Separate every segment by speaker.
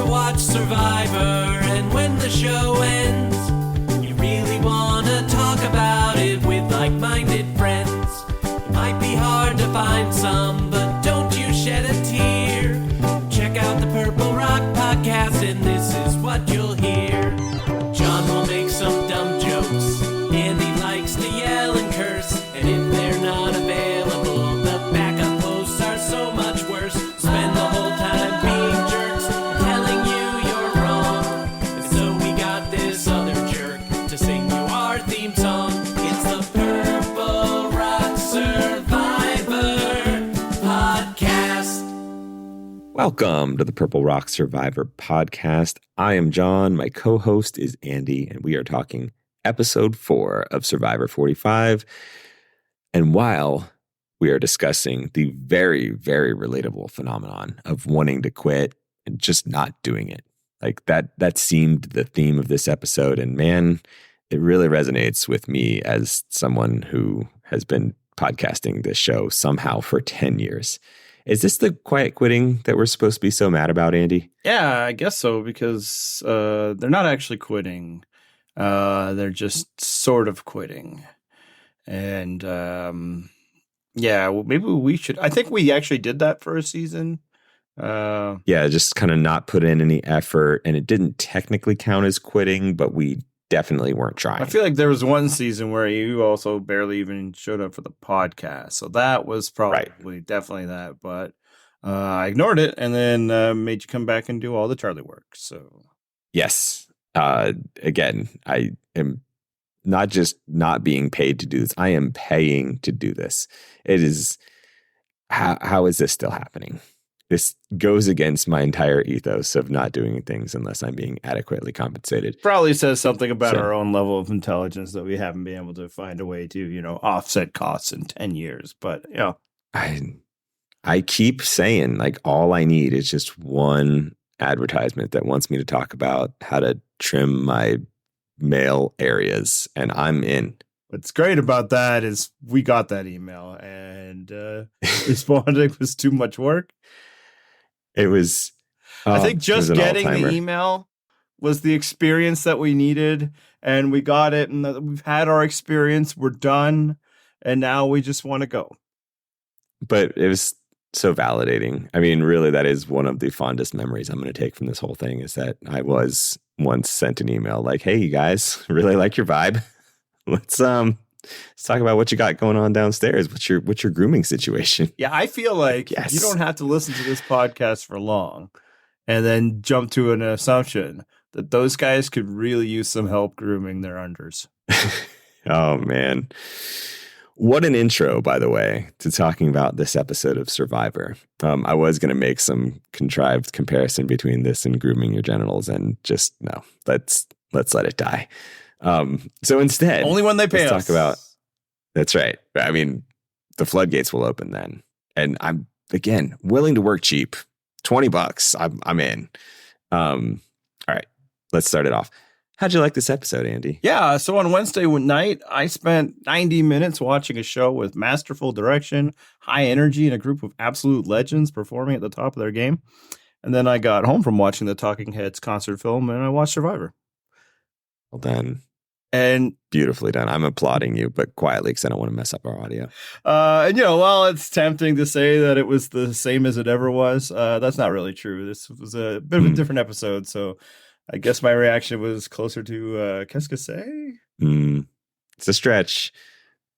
Speaker 1: watch Survivor, and when the show ends, you really want to talk about it with like-minded friends. It might be hard to find some, but don't you shed a tear. Check out the Purple Rock Podcast, and this is what you'll hear. John will make some dumb jokes, Andy likes to yell and curse, and if they're not available, the backup hosts are so much worse. Spend the whole time being jerks, telling you you're wrong, and so we got this other jerk to sing you our theme song. It's the Purple Rock Survivor Podcast.
Speaker 2: Welcome to the Purple Rock Survivor Podcast. I am John. My co-host is Andy, and we are talking episode 4 of Survivor 45. And while we are discussing the very, very relatable phenomenon of wanting to quit and just not doing it, like that seemed the theme of this episode. And man, it really resonates with me as someone who has been podcasting this show somehow for 10 years. Is this the quiet quitting that we're supposed to be so mad about, Andy?
Speaker 3: Yeah, I guess so, because they're not actually quitting. They're just sort of quitting. And yeah, well, maybe we should. I think we actually did that for a season.
Speaker 2: Yeah, just kind of not put in any effort. And it didn't technically count as quitting, but we definitely weren't trying.
Speaker 3: I feel like there was one season where you also barely even showed up for the podcast. So that was probably definitely that. But I ignored it and then made you come back and do all the Charlie work. So
Speaker 2: yes. Again, I am not just not being paid to do this. I am paying to do this. It is, how is this still happening? This goes against my entire ethos of not doing things unless I'm being adequately compensated.
Speaker 3: Probably says something about our own level of intelligence that we haven't been able to find a way to, offset costs in 10 years. But,
Speaker 2: I keep saying, like, all I need is just one advertisement that wants me to talk about how to trim my male areas, and I'm in.
Speaker 3: What's great about that is we got that email, and responding was too much work.
Speaker 2: It was.
Speaker 3: I think just getting the email was the experience that we needed, and we got it, and we've had our experience. We're done, and now we just want to go.
Speaker 2: But it was so validating. I mean, really, that is one of the fondest memories I'm going to take from this whole thing, is that I was once sent an email like, "Hey, you guys, really like your vibe. Let's talk about what you got going on downstairs. What's your grooming situation?"
Speaker 3: Yeah, I feel like you don't have to listen to this podcast for long and then jump to an assumption that those guys could really use some help grooming their unders.
Speaker 2: Oh, man. What an intro, by the way, to talking about this episode of Survivor. I was going to make some contrived comparison between this and grooming your genitals, and just no, let's let it die. So instead,
Speaker 3: only when they pay us.
Speaker 2: Talk about. That's right. I mean, the floodgates will open then, and I'm again willing to work cheap. $20. I'm in. All right, let's start it off. How'd you like this episode, Andy?
Speaker 3: Yeah, so on Wednesday night, I spent 90 minutes watching a show with masterful direction, high energy, and a group of absolute legends performing at the top of their game. And then I got home from watching the Talking Heads concert film, and I watched Survivor.
Speaker 2: Well done.
Speaker 3: And
Speaker 2: beautifully done. I'm applauding you, but quietly, because I don't want to mess up our audio.
Speaker 3: And while it's tempting to say that it was the same as it ever was, that's not really true. This was a bit of a different episode, so I guess my reaction was closer to qu'est-ce que c'est?
Speaker 2: It's a stretch.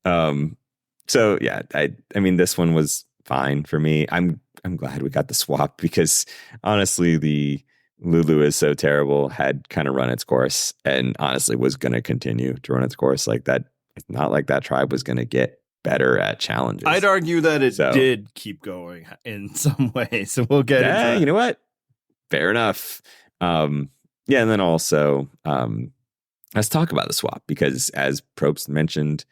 Speaker 2: So yeah, I mean, this one was fine for me. I'm glad we got the swap, because honestly, the Lulu is so terrible had kind of run its course, and honestly was going to continue to run its course like that. It's not like that tribe was going to get better at challenges.
Speaker 3: I'd argue that it did keep going in some way. So we'll get into that.
Speaker 2: You know what? Fair enough. Yeah, and then also, let's talk about the swap, because as Probst mentioned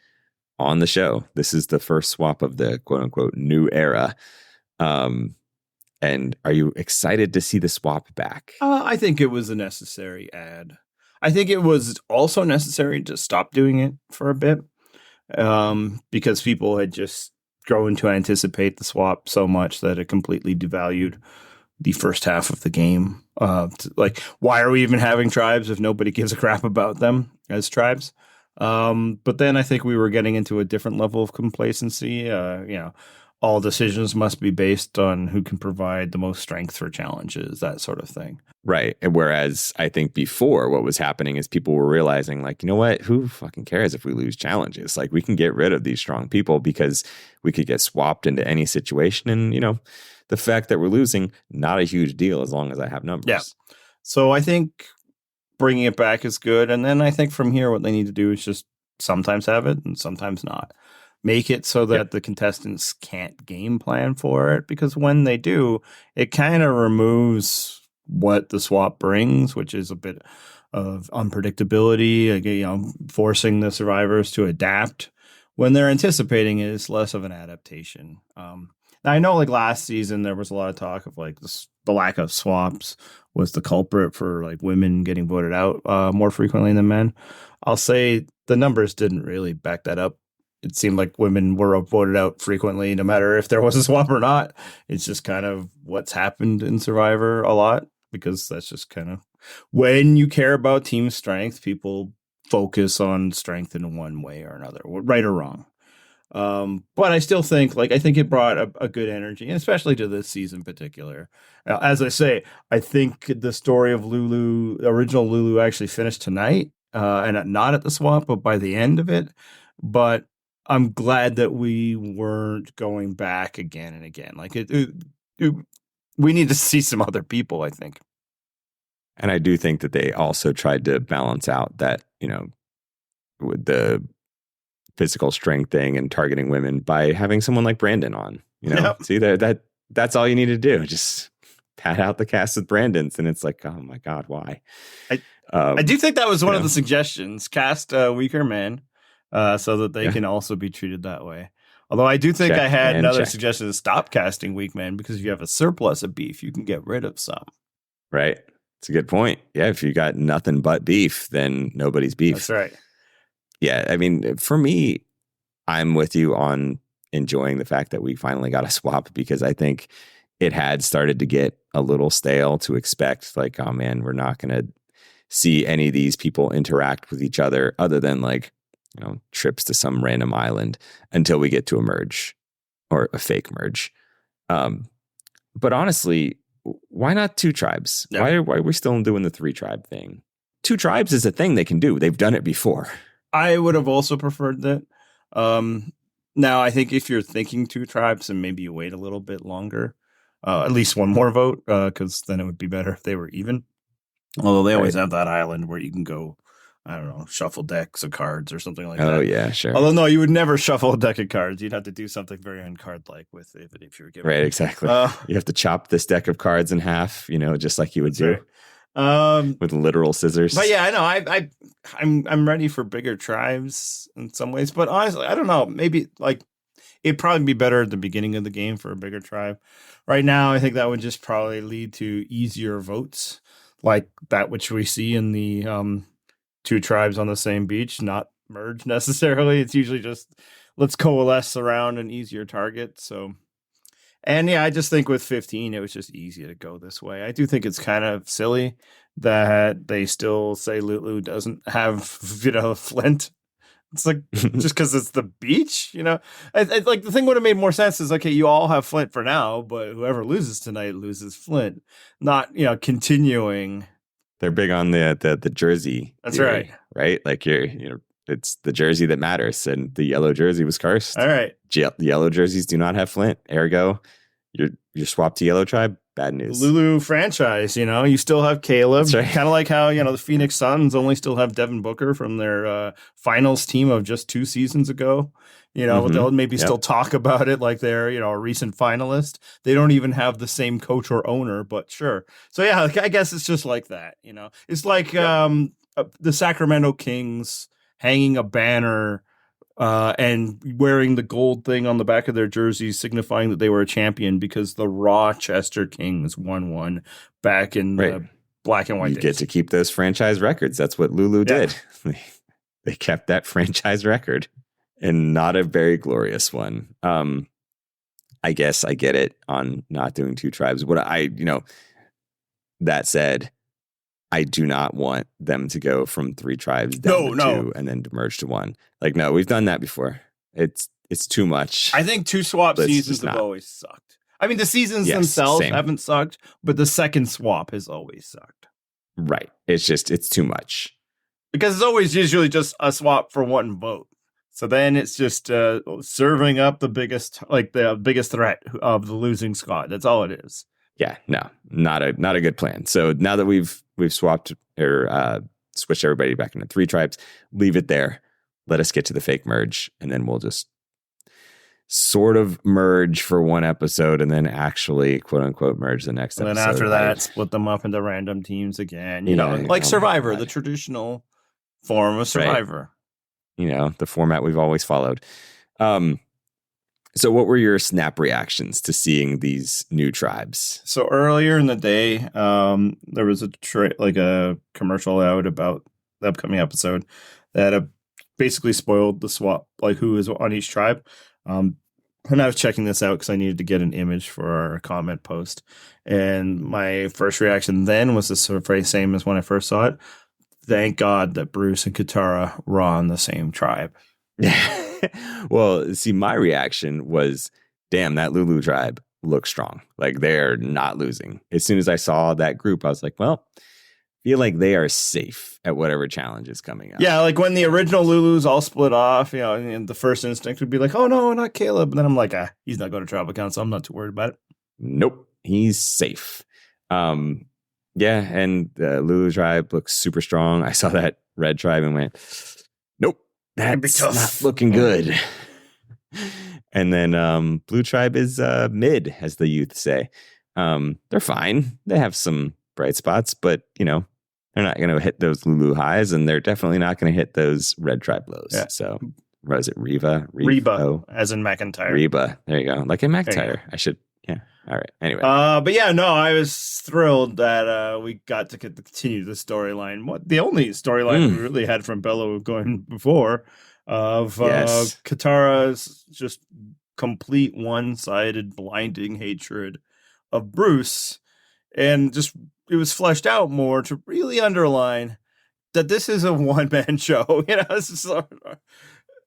Speaker 2: on the show, this is the first swap of the quote-unquote new era. And are you excited to see the swap back?
Speaker 3: I think it was a necessary add. I think it was also necessary to stop doing it for a bit, because people had just grown to anticipate the swap so much that it completely devalued the first half of the game. Like, why are we even having tribes if nobody gives a crap about them as tribes? But then I think we were getting into a different level of complacency. All decisions must be based on who can provide the most strength for challenges, that sort of thing.
Speaker 2: Right. And whereas I think before what was happening is people were realizing, like, you know what, who fucking cares if we lose challenges? Like, we can get rid of these strong people because we could get swapped into any situation. And, the fact that we're losing, not a huge deal as long as I have numbers.
Speaker 3: Yeah. So I think bringing it back is good. And then I think from here, what they need to do is just sometimes have it and sometimes not. Make it so that the contestants can't game plan for it, because when they do, it kind of removes what the swap brings, which is a bit of unpredictability, forcing the survivors to adapt when they're anticipating it is less of an adaptation. Now, I know like last season, there was a lot of talk of like the lack of swaps was the culprit for like women getting voted out more frequently than men. I'll say the numbers didn't really back that up. It seemed like women were voted out frequently, no matter if there was a swap or not. It's just kind of what's happened in Survivor a lot, because that's just kind of when you care about team strength, people focus on strength in one way or another, right or wrong. But I still think, I think it brought a good energy, and especially to this season in particular. As I say, I think the story of original Lulu actually finished tonight, and not at the swap, but by the end of it. But I'm glad that we weren't going back again and again. We need to see some other people, I think.
Speaker 2: And I do think that they also tried to balance out that, with the physical strength thing and targeting women by having someone like Brandon on.
Speaker 3: Yep.
Speaker 2: See that's all you need to do. Just pat out the cast with Brandon's, and it's like, oh my God, why?
Speaker 3: I do think that was one of the suggestions. Cast weaker men. So that they can also be treated that way. Although I do think I had another suggestion to stop casting weak men, because if you have a surplus of beef, you can get rid of some.
Speaker 2: Right. It's a good point. Yeah. If you got nothing but beef, then nobody's beef.
Speaker 3: That's right.
Speaker 2: Yeah. I mean, for me, I'm with you on enjoying the fact that we finally got a swap, because I think it had started to get a little stale to expect, like, oh man, we're not going to see any of these people interact with each other than trips to some random island until we get to a merge or a fake merge. But honestly, why not 2 tribes?
Speaker 3: Yeah.
Speaker 2: Why are we still doing the 3 tribe thing? 2 tribes is a thing they can do. They've done it before.
Speaker 3: I would have also preferred that. Now, I think if you're thinking 2 tribes, and maybe you wait a little bit longer, at least one more vote, because then it would be better if they were even. Although they always have that island where you can go, I don't know, shuffle decks of cards or something like that.
Speaker 2: Oh, yeah, sure.
Speaker 3: Although, no, you would never shuffle a deck of cards. You'd have to do something very uncard-like with it if you were given.
Speaker 2: Right, exactly. You have to chop this deck of cards in half, just like you would do.
Speaker 3: Right.
Speaker 2: With literal scissors.
Speaker 3: But yeah, I know. I'm ready for bigger tribes in some ways. But honestly, I don't know. Maybe it'd probably be better at the beginning of the game for a bigger tribe. Right now, I think that would just probably lead to easier votes, like that which we see in the 2 tribes on the same beach, not merge necessarily. It's usually just let's coalesce around an easier target. So, and yeah, I just think with 15, it was just easy to go this way. I do think it's kind of silly that they still say Lulu doesn't have, Flint. It's like, just because it's the beach, I like the thing would have made more sense is, okay, you all have Flint for now, but whoever loses tonight loses Flint, not, continuing.
Speaker 2: They're big on the jersey.
Speaker 3: That's
Speaker 2: theory, right. Like it's the jersey that matters, and the yellow jersey was cursed.
Speaker 3: All right.
Speaker 2: Yellow jerseys do not have Flint. Ergo, you're swapped to yellow tribe. Bad news.
Speaker 3: Lulu franchise, you still have Kaleb.
Speaker 2: That's right.
Speaker 3: Kind of like how, the Phoenix Suns only still have Devin Booker from their finals team of just 2 seasons ago. They'll maybe still talk about it like they're, a recent finalist. They don't even have the same coach or owner, but sure. So yeah, I guess it's just like that, It's like the Sacramento Kings hanging a banner and wearing the gold thing on the back of their jerseys, signifying that they were a champion because the Rochester Kings won one back in the black and white days.
Speaker 2: You get to keep those franchise records. That's what Lulu did. They kept that franchise record, and not a very glorious one. I guess I get it on not doing 2 tribes. That said, I do not want them to go from 3 tribes down to 2 and then to merge to 1. Like, no, we've done that before. It's too much.
Speaker 3: I think 2 swap seasons have always sucked. I mean, the seasons themselves haven't sucked, but the second swap has always sucked.
Speaker 2: Right. It's too much.
Speaker 3: Because it's always usually just a swap for 1 vote. So then it's just serving up the biggest threat of the losing squad. That's all it is.
Speaker 2: Yeah, no, not a good plan. So now that we've swapped or switched everybody back into 3 tribes, leave it there. Let us get to the fake merge, and then we'll just sort of merge for 1 episode, and then actually quote unquote merge the next episode.
Speaker 3: And then after that, split them up into random teams again. Like Survivor, the traditional form of Survivor.
Speaker 2: Right. The format we've always followed. So what were your snap reactions to seeing these new tribes? So
Speaker 3: earlier in the day, there was a commercial out about the upcoming episode that basically spoiled the swap, like who is on each tribe. And I was checking this out because I needed to get an image for our comment post. And my first reaction then was the sort of same as when I first saw it. Thank God that Bruce and Katurah were on the same tribe.
Speaker 2: Well, see, my reaction was, damn, that Lulu tribe looks strong. Like, they're not losing. As soon as I saw that group, I was like, well, feel like they are safe at whatever challenge is coming up.
Speaker 3: Yeah, like when the original Lulus all split off, and the first instinct would be like, oh, no, not Kaleb. And then I'm like, he's not going to tribal council. I'm not too worried about it.
Speaker 2: Nope, he's safe. Yeah, and the Lulu tribe looks super strong. I saw that red tribe and went, nope. That's not looking good. And then Blue Tribe is mid, as the youth say. They're fine. They have some bright spots, but, they're not going to hit those Lulu highs, and they're definitely not going to hit those Red Tribe lows. Yeah. So, what is it? Reba,
Speaker 3: as in McIntyre.
Speaker 2: Reba. There you go. Like in McIntyre. I should. Yeah. All right. Anyway.
Speaker 3: But yeah, no, I was thrilled that we got to continue the storyline. The only storyline we really had from Bella going before of Katurah's just complete one-sided blinding hatred of Bruce, and just it was fleshed out more to really underline that this is a one-man show.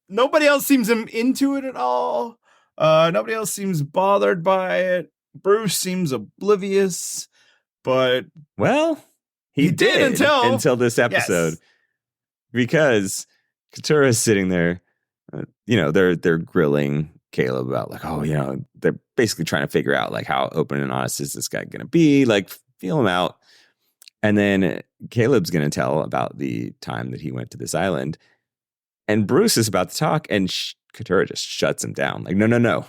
Speaker 3: Nobody else seems into it at all. Nobody else seems bothered by it. Bruce seems oblivious, but
Speaker 2: he did until this episode, because Katurah is sitting there. They're grilling Kaleb about like, they're basically trying to figure out like how open and honest is this guy going to be, like feel him out. And then Kaleb's going to tell about the time that he went to this island, and Bruce is about to talk, and Katurah just shuts him down. Like, no.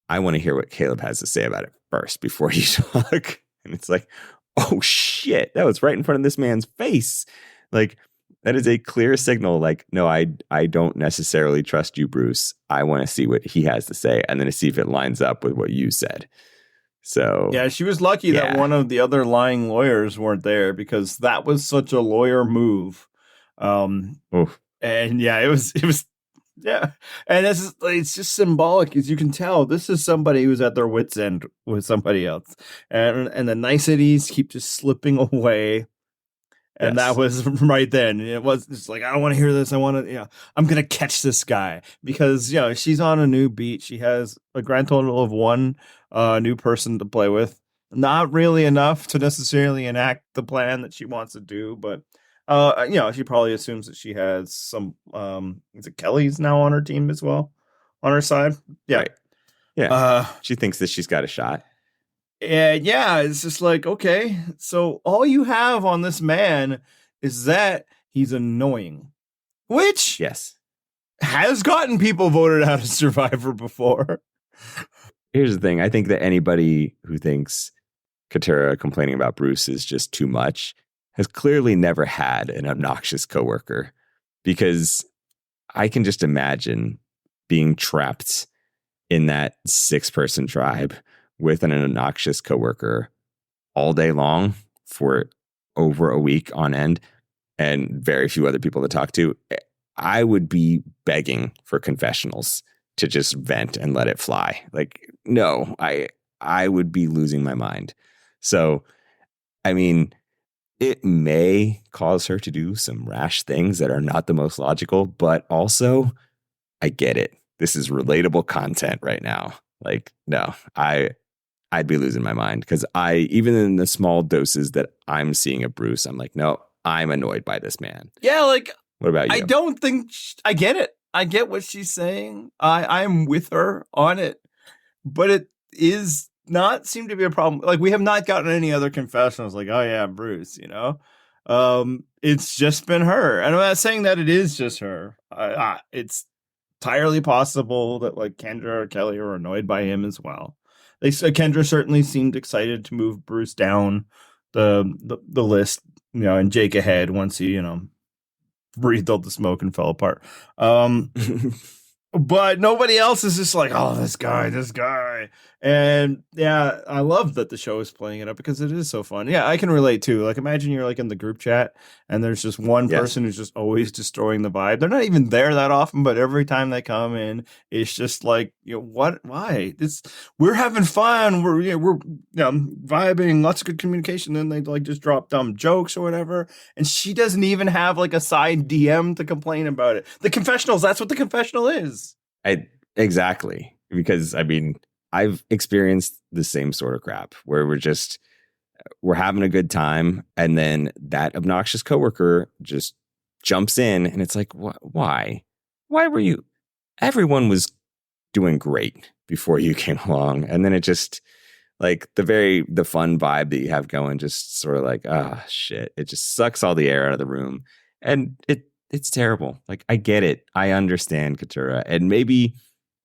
Speaker 2: I want to hear what Kaleb has to say about it first before you talk. And it's like, oh shit, that was right in front of this man's face. Like, that is a clear signal. Like, no, I don't necessarily trust you, Bruce. I want to see what he has to say, and then to see if it lines up with what you said. So
Speaker 3: yeah, she was lucky that one of the other lying lawyers weren't there, because that was such a lawyer move. And yeah, it was. Yeah, and it's just symbolic, as you can tell. This is somebody who's at their wits' end with somebody else, and the niceties keep just slipping away. And that was right then. It was just like, I don't want to hear this. I want to, I'm gonna catch this guy, because she's on a new beat. She has a grand total of 1 new person to play with. Not really enough to necessarily enact the plan that she wants to do, but. She probably assumes that she has some. Is it Kelly's now on her team as well, on her side? Yeah,
Speaker 2: right. Yeah. She thinks that she's got a shot.
Speaker 3: Yeah. It's just like, okay, so all you have on this man is that he's annoying, which has gotten people voted out of Survivor before.
Speaker 2: Here's the thing: I think that anybody who thinks Katurah complaining about Bruce is just too much has clearly never had an obnoxious coworker, because I can just imagine being trapped in that 6-person tribe with an obnoxious coworker all day long for over a week on end, and very few other people to talk to. I would be begging for confessionals to just vent and let it fly. Like, no, I would be losing my mind. So, I mean, it may cause her to do some rash things that are not the most logical, but also I get it. This is relatable content right now. Like, no, I'd be losing my mind because even in the small doses that I'm seeing of Bruce, I'm like, no, I'm annoyed by this man.
Speaker 3: Yeah, like,
Speaker 2: what about you?
Speaker 3: I don't think I get it. I get what she's saying. I'm with her on it, but it is not seem to be a problem. Like, we have not gotten any other confessionals like, oh yeah, Bruce, it's just been her. And I'm not saying that it is just her. It's entirely possible that like Kendra or Kelly are annoyed by him as well. Kendra certainly seemed excited to move Bruce down the list, and Jake ahead once he, breathed out the smoke and fell apart. But nobody else is just like, oh, this guy. And yeah, I love that the show is playing it up because it is so fun. Yeah, I can relate too. Like, imagine you're like in the group chat and there's just one person who's just always destroying the vibe. They're not even there that often, but every time they come in, it's just like, what? Why? We're having fun. We're vibing, lots of good communication. Then they like just drop dumb jokes or whatever. And she doesn't even have like a side DM to complain about it. The confessionals, that's what the confessional is.
Speaker 2: Exactly. Because I mean, I've experienced the same sort of crap where we're having a good time. And then that obnoxious coworker just jumps in and it's like, why were you? Everyone was doing great before you came along. And then it just like the fun vibe that you have going, just sort of like, shit. It just sucks all the air out of the room. And it's terrible. Like, I get it. I understand Katurah. And maybe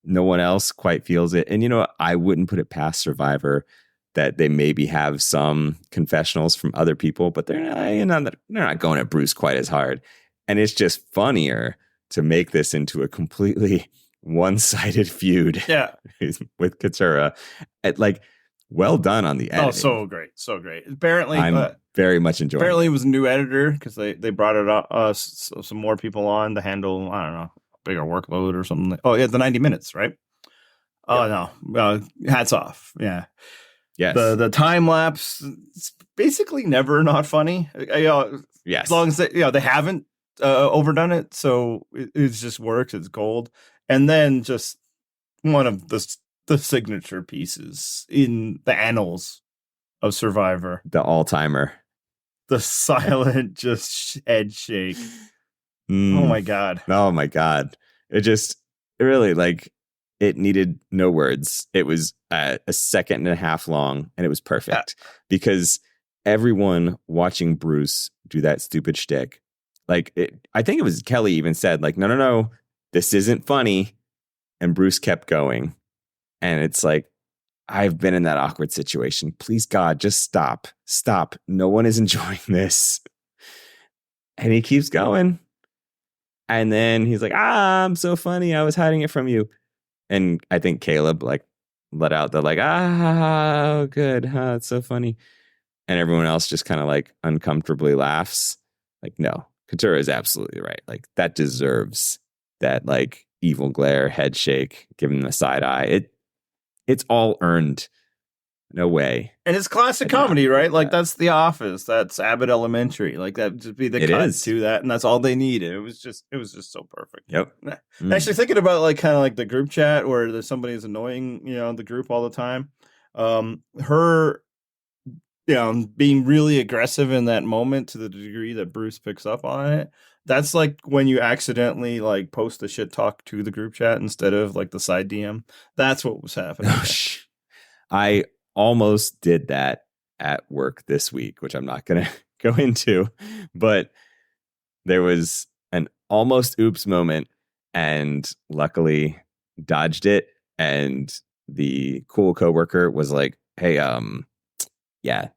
Speaker 2: no one else quite feels it. And, I wouldn't put it past Survivor that they maybe have some confessionals from other people, but they're not going at Bruce quite as hard. And it's just funnier to make this into a completely one-sided feud with Katurah. Well done on the editing.
Speaker 3: Oh, so great. So great. Apparently,
Speaker 2: I'm very much enjoying it.
Speaker 3: Apparently, it was a new editor because they brought it up, some more people on to handle, I don't know, bigger workload or something. Oh, yeah, the 90 minutes, right? Oh, no. Hats off. Yeah.
Speaker 2: Yes.
Speaker 3: The time lapse, it's basically never not funny.
Speaker 2: Yes.
Speaker 3: As long as they haven't overdone it. So it just works. It's gold. And then just one of the signature pieces in the annals of Survivor.
Speaker 2: The all-timer.
Speaker 3: The silent just head shake. Oh my God.
Speaker 2: Oh my God. It really, like, it needed no words. It was a second and a half long and it was perfect because everyone watching Bruce do that stupid shtick, like, I think it was Kelly even said, like, no, this isn't funny. And Bruce kept going. And it's like, I've been in that awkward situation. Please, God, just stop. Stop. No one is enjoying this. And he keeps going. And then he's like, I'm so funny. I was hiding it from you. And I think Kaleb like let out the like, oh, good. It's so funny. And everyone else just kind of like uncomfortably laughs. Like, no, Katurah is absolutely right. Like, that deserves that like evil glare, head shake, give him the side eye. It's all earned. No way.
Speaker 3: And it's classic comedy, right? Like, that's The Office. That's Abbott Elementary. Like, that just be the cut to that, and that's all they needed. It was just so perfect.
Speaker 2: Yep.
Speaker 3: Actually, thinking about like kind of like the group chat where there's somebody who's annoying, the group all the time. Her, being really aggressive in that moment to the degree that Bruce picks up on it. That's like when you accidentally like post a shit talk to the group chat instead of like the side DM. That's what was happening.
Speaker 2: I almost did that at work this week, which I'm not going to go into, but there was an almost oops moment and luckily dodged it. And the cool coworker was like, hey, yeah,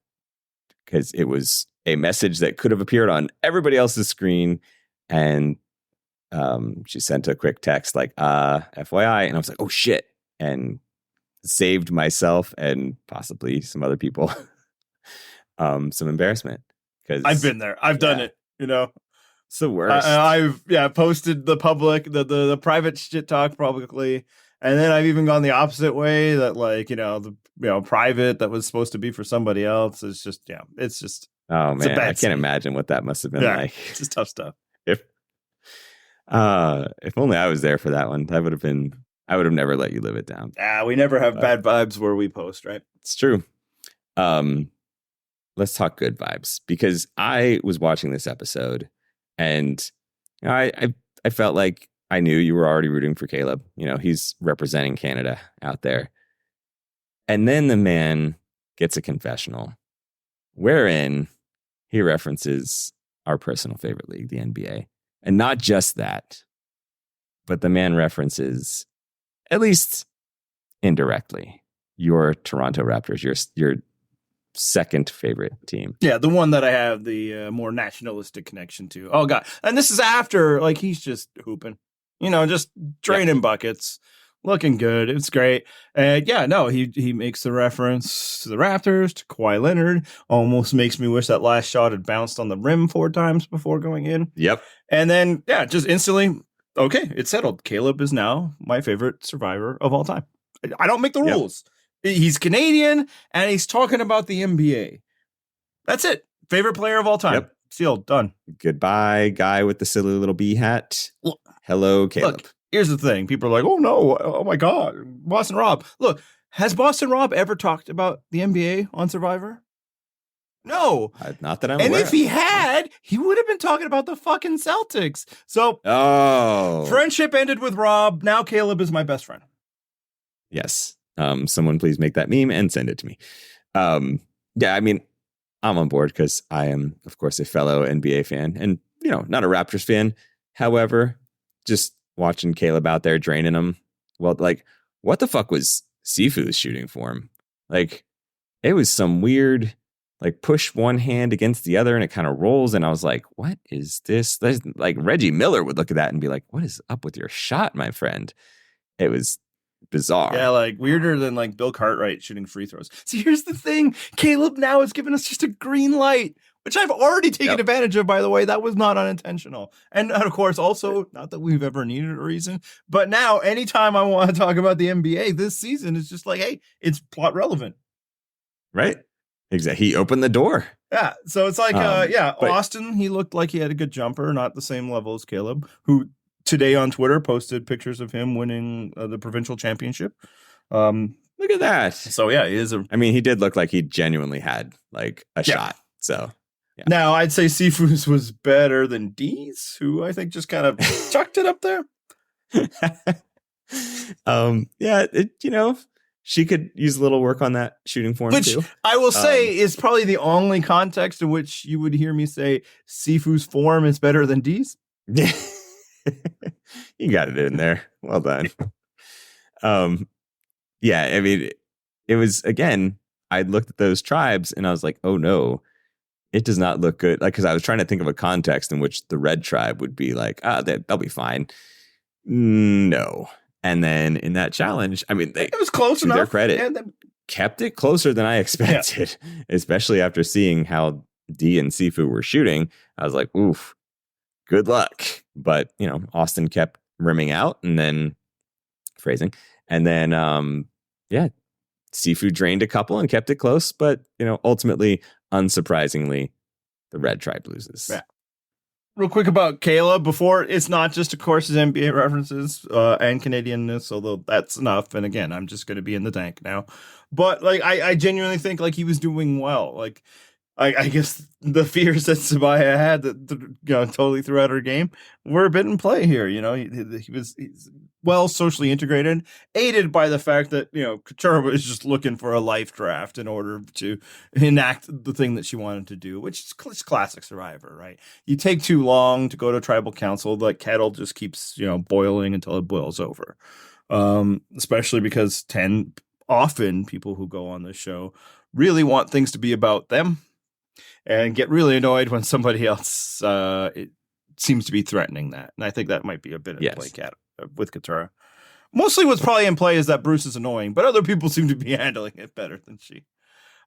Speaker 2: because it was a message that could have appeared on everybody else's screen. And she sent a quick text like, FYI. And I was like, oh shit. And saved myself and possibly some other people some embarrassment. Because
Speaker 3: I've been there. I've done it,
Speaker 2: It's the worst.
Speaker 3: I've posted the public, the private shit talk publicly. And then I've even gone the opposite way that like, private that was supposed to be for somebody else is just, it's just,
Speaker 2: Oh
Speaker 3: it's a
Speaker 2: man,
Speaker 3: bad
Speaker 2: I can't
Speaker 3: scene.
Speaker 2: imagine what that must have been
Speaker 3: Yeah,
Speaker 2: like.
Speaker 3: it's just tough stuff.
Speaker 2: If only I was there for that one. I would have never let you live it down.
Speaker 3: We never have
Speaker 2: But-
Speaker 3: bad vibes where we post, right?
Speaker 2: It's true. Let's talk good vibes, because I was watching this episode and I felt like I knew you were already rooting for Kaleb. He's representing Canada out there. And then the man gets a confessional wherein he references our personal favorite league, the NBA. And not just that, but the man references, at least indirectly, your Toronto Raptors, your second favorite team.
Speaker 3: Yeah, the one that I have the more nationalistic connection to. Oh, God. And this is after, like, he's just hooping, just draining buckets, looking good. It's great. And he makes the reference to the Raptors, to Kawhi Leonard. Almost makes me wish that last shot had bounced on the rim 4 times before going in.
Speaker 2: Yep.
Speaker 3: And then, just instantly, okay, it's settled. Kaleb is now my favorite survivor of all time. I don't make the rules. He's Canadian, and he's talking about the NBA. That's it. Favorite player of all time.
Speaker 2: Yep.
Speaker 3: Sealed. Done.
Speaker 2: Goodbye, guy with the silly little bee hat.
Speaker 3: Look,
Speaker 2: Hello, Kaleb.
Speaker 3: Look, here's the thing. People are like, oh, no. Oh, my God. Boston Rob. Look, has Boston Rob ever talked about the NBA on Survivor? No.
Speaker 2: Not that I'm
Speaker 3: And
Speaker 2: aware
Speaker 3: if he
Speaker 2: of.
Speaker 3: had, he would have been talking about the fucking Celtics. So, friendship ended with Rob. Now Kaleb is my best friend.
Speaker 2: Yes. Someone please make that meme and send it to me. I mean, I'm on board because I am, of course, a fellow NBA fan and, not a Raptors fan. However, just watching Kaleb out there draining them. Well, like, what the fuck was Sifu shooting for him? Like, it was some weird, like, push one hand against the other and it kind of rolls. And I was like, what is this? Like, Reggie Miller would look at that and be like, what is up with your shot, my friend? It was bizarre.
Speaker 3: Yeah, like weirder than like Bill Cartwright shooting free throws. See, here's the thing. Kaleb now has given us just a green light, which I've already taken advantage of, by the way. That was not unintentional. And of course, also, not that we've ever needed a reason, but now anytime I want to talk about the NBA this season, it's just like, hey, it's plot relevant.
Speaker 2: Right? Exactly. He opened the door.
Speaker 3: Yeah. So it's like,
Speaker 2: but
Speaker 3: Austin, he looked like he had a good jumper, not the same level as Kaleb, who today on Twitter posted pictures of him winning the provincial championship.
Speaker 2: Look at that.
Speaker 3: So yeah, he is
Speaker 2: he did look like he genuinely had like a shot. So yeah.
Speaker 3: Now I'd say Sifu's was better than D's, who I think just kind of chucked it up there.
Speaker 2: She could use a little work on that shooting form
Speaker 3: Which
Speaker 2: too.
Speaker 3: I will say is probably the only context in which you would hear me say Sifu's form is better than D's.
Speaker 2: You got it in there. Well done. It was, again, I looked at those tribes and I was like, oh no, it does not look good. Like, because I was trying to think of a context in which the red tribe would be like, they'll be fine. No. And then in that challenge, it
Speaker 3: was close enough.
Speaker 2: To their credit, kept it closer than I expected, especially after seeing how D and Sifu were shooting. I was like, oof, good luck. But, Austin kept rimming out and then Sifu drained a couple and kept it close. But, ultimately, unsurprisingly, the red tribe loses.
Speaker 3: Yeah. Real quick about Kaleb before, it's not just, of course, his NBA references and Canadianness, although that's enough. And again, I'm just going to be in the tank now. But like, I genuinely think like he was doing well. Like, I guess the fears that Sabaya had that totally threw out her game were a bit in play here. He's well socially integrated, aided by the fact that Katurah was just looking for a life draft in order to enact the thing that she wanted to do, which is classic Survivor, right? You take too long to go to tribal council, the kettle just keeps boiling until it boils over. Especially because often people who go on this show really want things to be about them. And get really annoyed when somebody else it seems to be threatening that. And I think that might be a bit in play with Katurah. Mostly what's probably in play is that Bruce is annoying, but other people seem to be handling it better than she.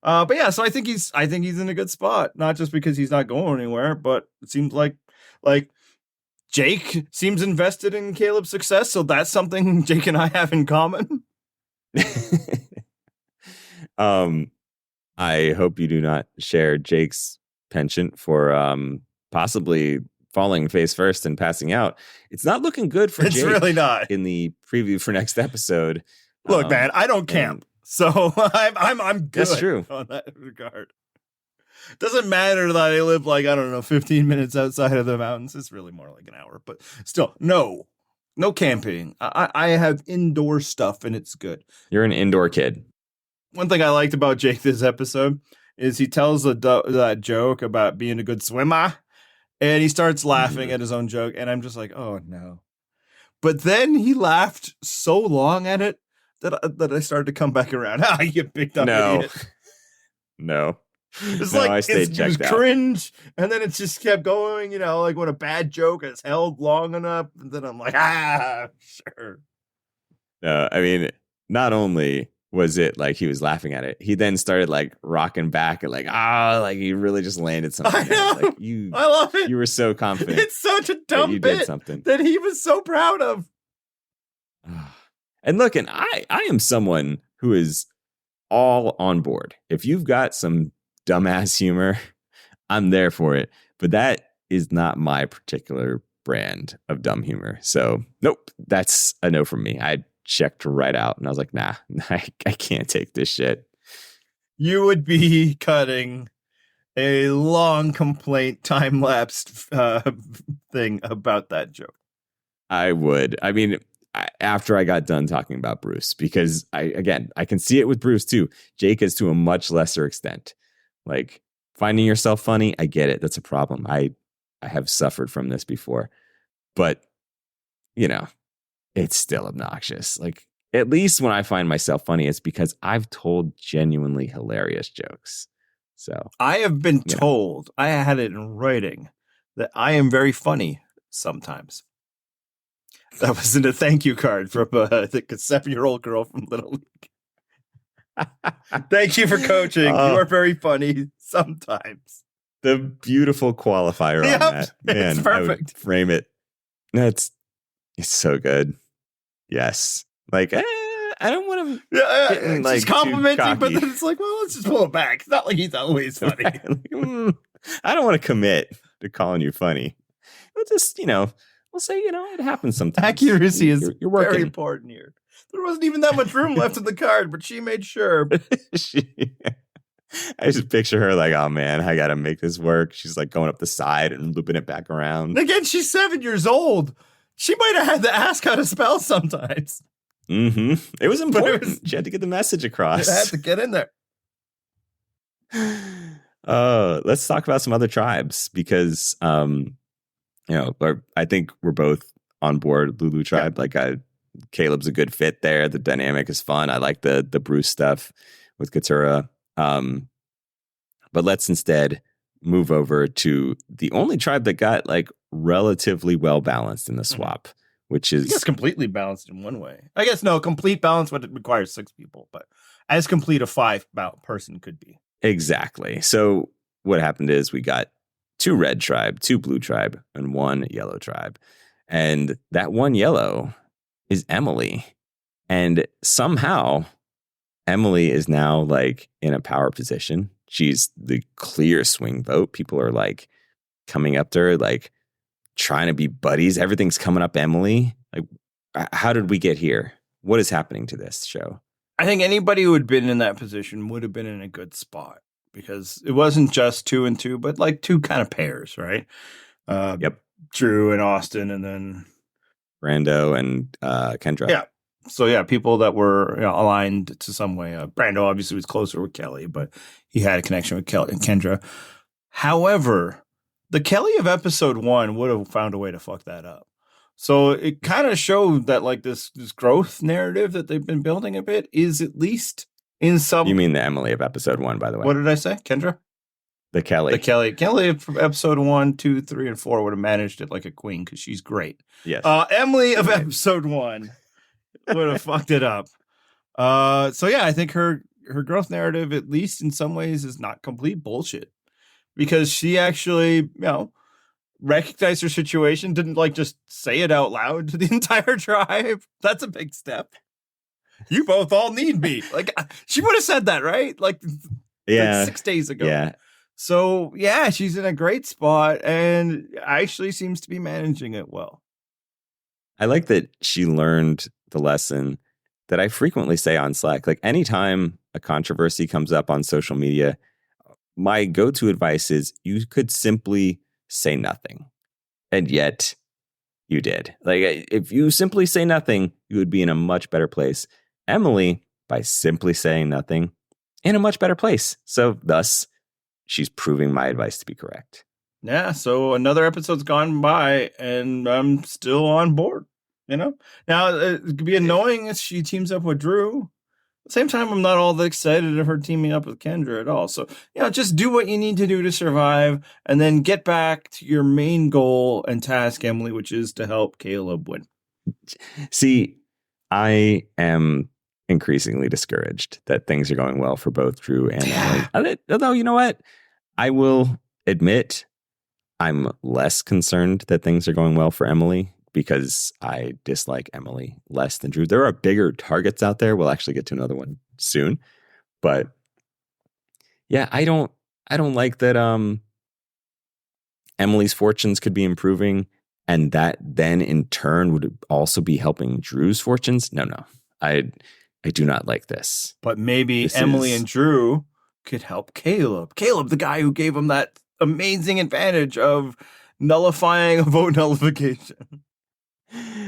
Speaker 3: But yeah, so I think he's in a good spot. Not just because he's not going anywhere, but it seems like Jake seems invested in Caleb's success, so that's something Jake and I have in common.
Speaker 2: I hope you do not share Jake's penchant for possibly falling face first and passing out. It's not looking good for
Speaker 3: It's
Speaker 2: Jake
Speaker 3: really not.
Speaker 2: in the preview for next episode.
Speaker 3: Look, man, I don't camp, so I'm good.
Speaker 2: That's true.
Speaker 3: On that regard. Doesn't matter that I live 15 minutes outside of the mountains. It's really more like an hour, but still, no camping. I have indoor stuff, and it's good.
Speaker 2: You're an indoor kid.
Speaker 3: One thing I liked about Jake this episode is he tells that joke about being a good swimmer, and he starts laughing at his own joke, and I'm just like, oh no. But then he laughed so long at it that I started to come back around. You big dumb idiot.
Speaker 2: No.
Speaker 3: It's
Speaker 2: it
Speaker 3: was cringe, and then it just kept going, like when a bad joke is held long enough, and then I'm like, sure.
Speaker 2: I mean, not only was it like he was laughing at it, he then started rocking back and he really just landed something.
Speaker 3: I know. I love it.
Speaker 2: You were so confident.
Speaker 3: It's such a dumb
Speaker 2: you
Speaker 3: bit
Speaker 2: did something
Speaker 3: that he was so proud of.
Speaker 2: And look, and I am someone who is all on board. If you've got some dumbass humor, I'm there for it. But that is not my particular brand of dumb humor. So, nope, that's a no from me. I checked right out and I was like, nah, I can't take this shit.
Speaker 3: You would be cutting a long complaint time-lapsed thing about that joke.
Speaker 2: I would. I mean, after I got done talking about Bruce, because I can see it with Bruce too. Jake is to a much lesser extent. Finding yourself funny, I get it. That's a problem. I have suffered from this before. But, it's still obnoxious. At least when I find myself funny, it's because I've told genuinely hilarious jokes. So
Speaker 3: I have been told, I had it in writing, that I am very funny sometimes. That was in a thank you card from I think a 7-year-old girl from Little League. Thank you for coaching. You are very funny sometimes.
Speaker 2: The beautiful qualifier on that. Man,
Speaker 3: it's perfect.
Speaker 2: I would frame it. It's so good. Yes. I don't want to
Speaker 3: just complimenting, but then it's well, let's just pull it back. It's not like he's always funny.
Speaker 2: I don't want to commit to calling you funny. We'll just, we'll say, it happens sometimes.
Speaker 3: Accuracy is
Speaker 2: you're working.
Speaker 3: very important here. There wasn't even that much room left in the card, but she made sure.
Speaker 2: I just picture her oh man, I got to make this work. She's going up the side and looping it back around.
Speaker 3: And again, she's 7 years old. She might have had to ask how to spell sometimes.
Speaker 2: Mm-hmm. It was important. She had to get the message across.
Speaker 3: It had to get in there.
Speaker 2: Let's talk about some other tribes because, I think we're both on board Lulu tribe. Yeah. Caleb's a good fit there. The dynamic is fun. I like the Bruce stuff with Katurah. But let's instead move over to the only tribe that got relatively well balanced in the swap, which is...
Speaker 3: I guess completely balanced in one way. I guess no, complete balance would require 6 people, but as complete a 5 person could be.
Speaker 2: Exactly. So what happened is we got 2 red tribe, 2 blue tribe, and 1 yellow tribe. And that 1 yellow is Emily. And somehow Emily is now in a power position. She's the clear swing vote. People are coming up to her, trying to be buddies. Everything's coming up Emily. How did we get here? What is happening to this show?
Speaker 3: I think anybody who had been in that position would have been in a good spot because it wasn't just 2 and 2, but 2 kind of pairs, right?
Speaker 2: Yep.
Speaker 3: Drew and Austin, and then
Speaker 2: Brando and Kendra.
Speaker 3: Yeah. So yeah, people that were aligned to some way. Brando obviously was closer with Kelly, but he had a connection with Kelly and Kendra. However, the Kelly of episode 1 would have found a way to fuck that up. So it kind of showed that this growth narrative that they've been building a bit is at least in some.
Speaker 2: You mean the Emily of episode 1, by the way?
Speaker 3: What did I say, Kendra?
Speaker 2: The Kelly.
Speaker 3: Kelly from episode 1, 2, 3, and 4 would have managed it like a queen because she's great.
Speaker 2: Yes.
Speaker 3: Emily of episode 1 would have fucked it up. So yeah, I think her growth narrative, at least in some ways, is not complete bullshit because she actually, recognized her situation, didn't like just say it out loud to the entire tribe. That's a big step. You both all need me. Like, she would have said that, right? Like 6 days ago.
Speaker 2: Yeah.
Speaker 3: So, yeah, she's in a great spot and actually seems to be managing it well.
Speaker 2: I like that she learned the lesson that I frequently say on Slack. Like, anytime a controversy comes up on social media, my go-to advice is you could simply say nothing. And yet you did. Like, if you simply say nothing, you would be in a much better place. Emily, by simply saying nothing, in a much better place. So thus, she's proving my advice to be correct.
Speaker 3: Yeah, so another episode's gone by and I'm still on board, you know? Now, it could be annoying if she teams up with Drew. At the same time, I'm not all that excited of her teaming up with Kendra at all. So, just do what you need to do to survive and then get back to your main goal and task, Emily, which is to help Kaleb win.
Speaker 2: See, I am increasingly discouraged that things are going well for both Drew and Emily. Although, you know what? I will admit I'm less concerned that things are going well for Emily because I dislike Emily less than Drew. There are bigger targets out there. We'll actually get to another one soon. But yeah, I don't like that Emily's fortunes could be improving and that then in turn would also be helping Drew's fortunes. No. I do not like this.
Speaker 3: But maybe Emily and Drew could help Kaleb. Kaleb, the guy who gave him that amazing advantage of nullifying a vote nullification.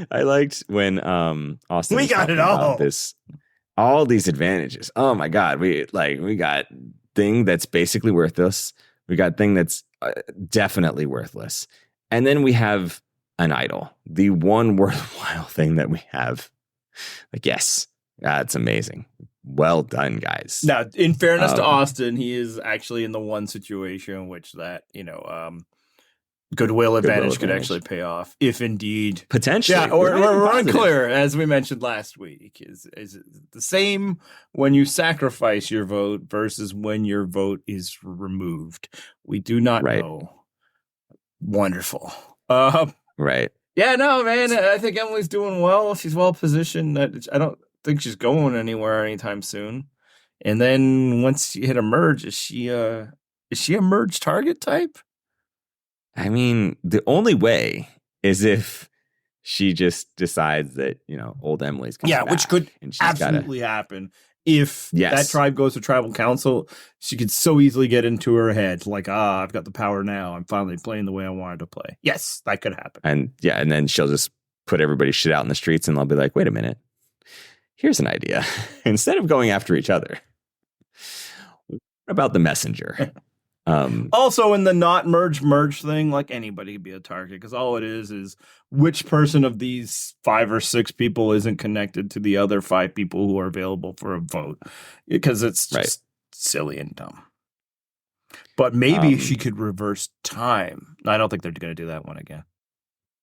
Speaker 2: I liked when Austin
Speaker 3: we got it all.
Speaker 2: All these advantages. Oh my God, we got thing that's basically worthless. We got thing that's definitely worthless, and then we have an idol, the one worthwhile thing that we have. Like, yes, that's amazing. Well done, guys.
Speaker 3: Now, in fairness to Austin, he is actually in the one situation in which that, goodwill advantage could actually pay off, if indeed.
Speaker 2: Potentially.
Speaker 3: Yeah, we're unclear, as we mentioned last week. Is it the same when you sacrifice your vote versus when your vote is removed? We do not know. Wonderful.
Speaker 2: Right.
Speaker 3: Yeah, no, man, I think Emily's doing well. She's well positioned. I don't think she's going anywhere anytime soon. And then once you hit a merge, is she a merge target type?
Speaker 2: I mean, the only way is if she just decides that, old Emily's coming back.
Speaker 3: Yeah, which could absolutely happen. If that tribe goes to tribal council, she could so easily get into her head, like, I've got the power now. I'm finally playing the way I wanted to play. Yes, that could happen.
Speaker 2: And then she'll just put everybody's shit out in the streets and they'll be like, wait a minute. Here's an idea. Instead of going after each other, what about the messenger?
Speaker 3: Also, in the not merge thing, like anybody could be a target because all it is which person of these 5 or 6 people isn't connected to the other 5 people who are available for a vote, because it's just silly and dumb. But maybe she could reverse time. I don't think they're going to do that one again.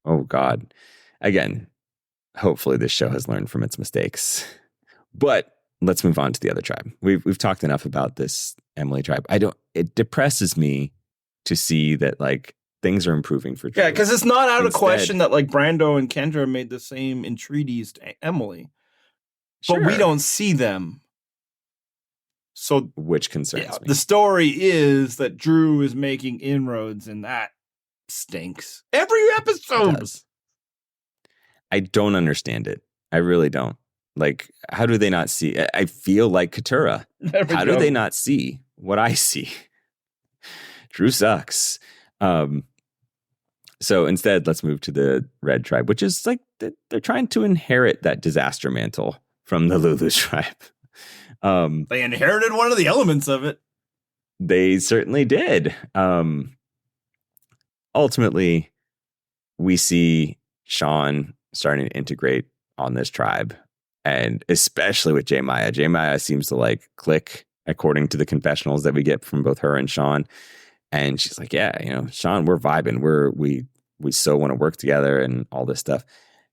Speaker 2: Oh God! Again, hopefully this show has learned from its mistakes. But let's move on to the other tribe. We've talked enough about this Emily tribe. It depresses me to see that things are improving for Drew.
Speaker 3: Yeah, because it's not out of question that Brando and Kendra made the same entreaties to Emily. But we don't see them. So
Speaker 2: which concerns me.
Speaker 3: The story is that Drew is making inroads and that stinks. Every episode.
Speaker 2: I don't understand it. I really don't. How do they not see? I feel like Katurah. How do they not see what I see? Drew sucks. So instead, let's move to the Red tribe, which is they're trying to inherit that disaster mantle from the Lulu tribe.
Speaker 3: They inherited one of the elements of it.
Speaker 2: They certainly did. Ultimately, we see Sean starting to integrate on this tribe. And especially with J-Maya. J-Maya seems to click according to the confessionals that we get from both her and Sean. And she's like, yeah, Sean, we're vibing. We so want to work together and all this stuff.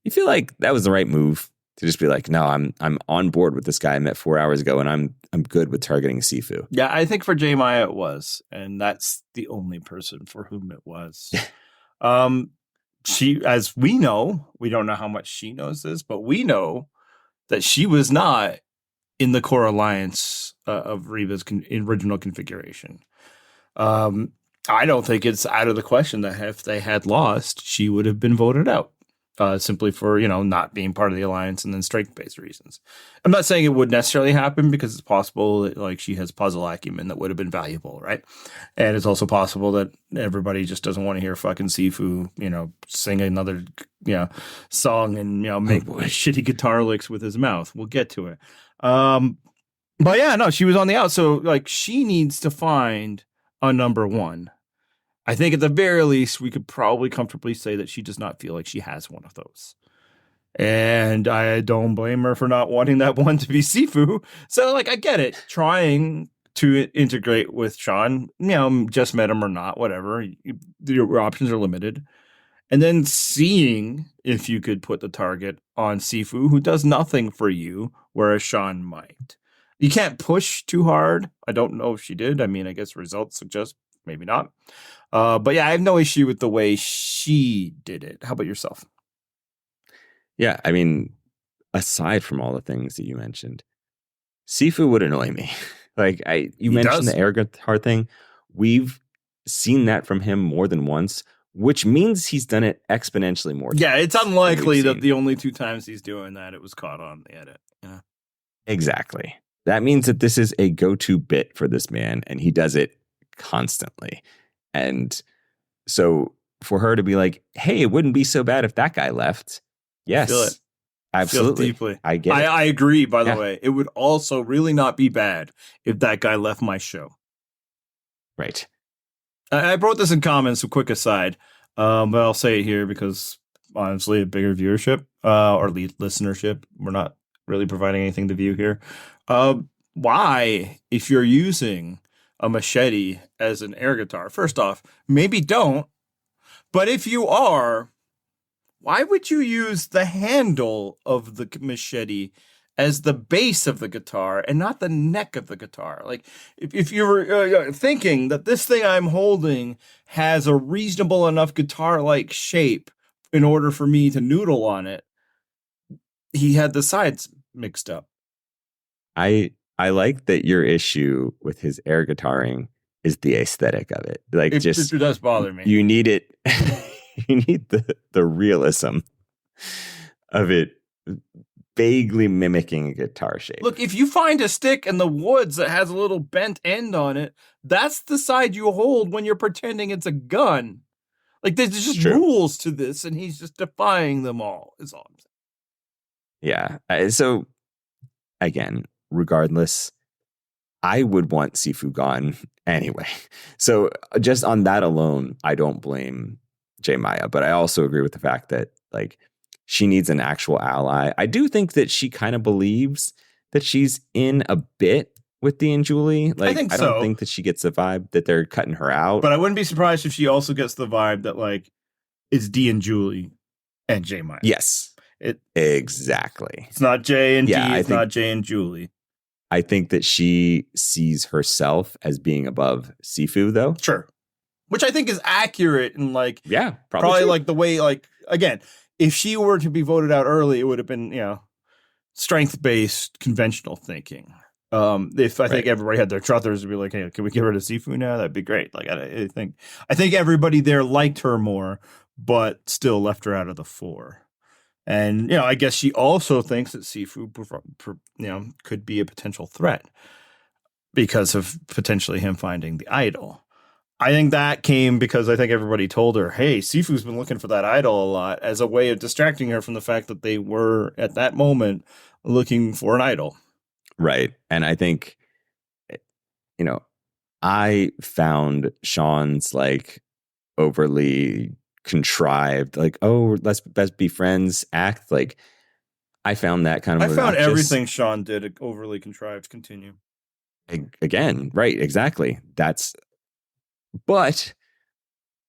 Speaker 2: You feel like that was the right move to just be like, no, I'm on board with this guy I met 4 hours ago and I'm good with targeting Sifu.
Speaker 3: Yeah, I think for J-Maya it was. And that's the only person for whom it was. She, as we know, we don't know how much she knows this, but we know that she was not in the core alliance of Reva's original configuration. I don't think it's out of the question that if they had lost, she would have been voted out. Simply for, not being part of the alliance and then strength-based reasons. I'm not saying it would necessarily happen because it's possible that she has puzzle acumen that would have been valuable, right? And it's also possible that everybody just doesn't want to hear fucking Sifu, sing another, song and, make shitty guitar licks with his mouth. We'll get to it. But yeah, no, she was on the out. So she needs to find a number one. I think at the very least, we could probably comfortably say that she does not feel like she has one of those. And I don't blame her for not wanting that one to be Sifu. So, I get it. Trying to integrate with Sean, just met him or not, whatever. Your options are limited. And then seeing if you could put the target on Sifu, who does nothing for you, whereas Sean might. You can't push too hard. I don't know if she did. I mean, I guess results suggest maybe not. But yeah, I have no issue with the way she did it. How about yourself?
Speaker 2: Yeah, I mean, aside from all the things that you mentioned, Sifu would annoy me. You mentioned the arrogant heart thing. We've seen that from him more than once, which means he's done it exponentially more.
Speaker 3: Yeah, it's unlikely that the only 2 times he's doing that, it was caught on the edit. Yeah,
Speaker 2: exactly. That means that this is a go-to bit for this man, and he does it constantly. And so for her to be like, hey, it wouldn't be so bad if that guy left. Yes,
Speaker 3: feel it.
Speaker 2: Absolutely.
Speaker 3: Deeply.
Speaker 2: I get it.
Speaker 3: I agree, by the way. It would also really not be bad if that guy left my show.
Speaker 2: Right.
Speaker 3: I wrote this in comments, a quick aside, but I'll say it here because honestly, a bigger viewership or listenership. We're not really providing anything to view here. Why, if you're using a machete as an air guitar, first off, maybe don't. But if you are, why would you use the handle of the machete as the base of the guitar and not the neck of the guitar? If you're thinking that this thing I'm holding has a reasonable enough guitar-like shape in order for me to noodle on it, he had the sides mixed up.
Speaker 2: I like that your issue with his air guitaring is the aesthetic of it. It
Speaker 3: does bother me.
Speaker 2: You need it. You need the realism of it vaguely mimicking a guitar shape.
Speaker 3: Look, if you find a stick in the woods that has a little bent end on it, that's the side you hold when you're pretending it's a gun. There's just rules to this, and he's just defying them all, is all I'm saying.
Speaker 2: Yeah. So, again, regardless, I would want Sifu gone anyway. So just on that alone, I don't blame J Maya, but I also agree with the fact that she needs an actual ally. I do think that she kind of believes that she's in a bit with Dee and Julie.
Speaker 3: I think so.
Speaker 2: I don't think that she gets the vibe that they're cutting her out.
Speaker 3: But I wouldn't be surprised if she also gets the vibe that it's Dee and Julie and J Maya.
Speaker 2: Yes. Exactly.
Speaker 3: It's not Jay and Dee, it's not Jay and Julie.
Speaker 2: I think that she sees herself as being above Sifu, though.
Speaker 3: Sure. Which I think is accurate and
Speaker 2: probably
Speaker 3: the way, again, if she were to be voted out early, it would have been, strength-based conventional thinking. If I think everybody had their truthers to be like, hey, can we get rid of Sifu now? That'd be great. I think everybody there liked her more, but still left her out of the 4. And, I guess she also thinks that Sifu, could be a potential threat because of potentially him finding the idol. I think that came because I think everybody told her, hey, Sifu's been looking for that idol a lot as a way of distracting her from the fact that they were at that moment looking for an idol.
Speaker 2: Right. And I think, I found Sean's overly contrived, let's best be friends act. I found that kind of
Speaker 3: I found everything Sean did overly contrived. Continue.
Speaker 2: Again, right, exactly. But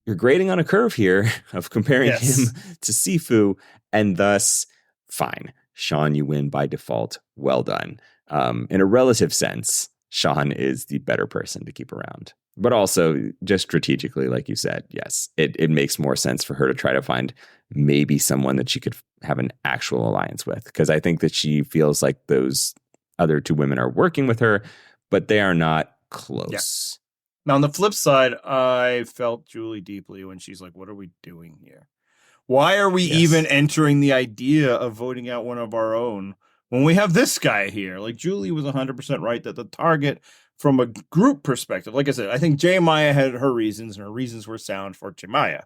Speaker 2: you're grading on a curve here of comparing him to Sifu, and thus, fine. Sean, you win by default. Well done. In a relative sense, Sean is the better person to keep around. But also, just strategically, like you said, yes, it makes more sense for her to try to find maybe someone that she could have an actual alliance with. Because I think that she feels like those other two women are working with her, but they are not close.
Speaker 3: Now, on the flip side, I felt Julie deeply when she's like, what are we doing here? Why are we even entering the idea of voting out one of our own when we have this guy here? Like, Julie was 100% right that the target from a group perspective, like I said, I think Maya had her reasons, and her reasons were sound for Maya.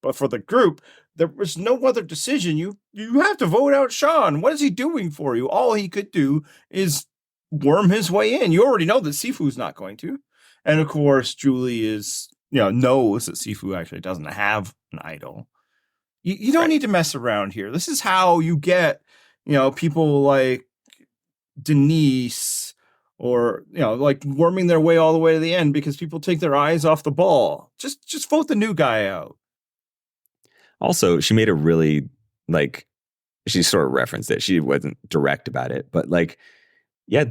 Speaker 3: But for the group, there was no other decision. You have to vote out Sean. What is he doing for you? All he could do is worm his way in. You already know that Sifu's not going to. And of course, Julie knows that Sifu actually doesn't have an idol. You don't need to mess around here. This is how you get, people like Denise or, like worming their way all the way to the end because people take their eyes off the ball. Just vote the new guy out.
Speaker 2: Also, she made a really, she sort of referenced it. She wasn't direct about it, but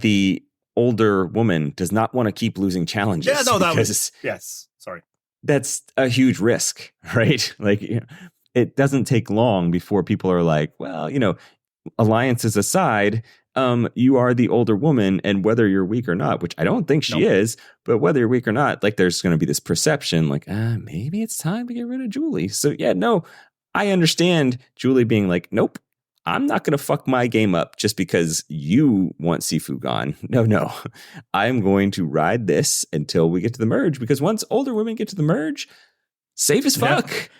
Speaker 2: the older woman does not want to keep losing challenges.
Speaker 3: Yeah, no, that was, yes, sorry.
Speaker 2: That's a huge risk, right? It doesn't take long before people are like, well, alliances aside, you are the older woman, and whether you're weak or not, which I don't think she is, but whether you're weak or not, there's going to be this perception maybe it's time to get rid of Julie. So yeah, no, I understand Julie being like, nope, I'm not going to fuck my game up just because you want Sifu gone. No, I'm going to ride this until we get to the merge, because once older women get to the merge, safe as fuck.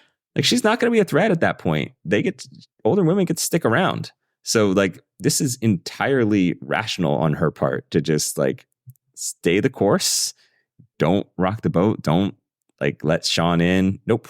Speaker 2: She's not going to be a threat at that point. Older women get to stick around. So this is entirely rational on her part to just stay the course. Don't rock the boat. Don't let Sean in. Nope.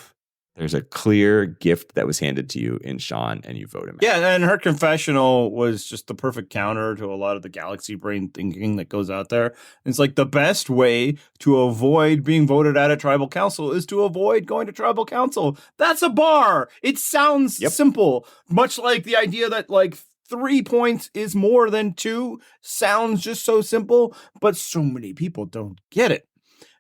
Speaker 2: There's a clear gift that was handed to you in Sean, and you vote him out.
Speaker 3: Yeah, and her confessional was just the perfect counter to a lot of the galaxy brain thinking that goes out there. It's the best way to avoid being voted out at tribal council is to avoid going to tribal council. That's a bar. It sounds simple, much like the idea that 3 points is more than 2 sounds just so simple, but so many people don't get it.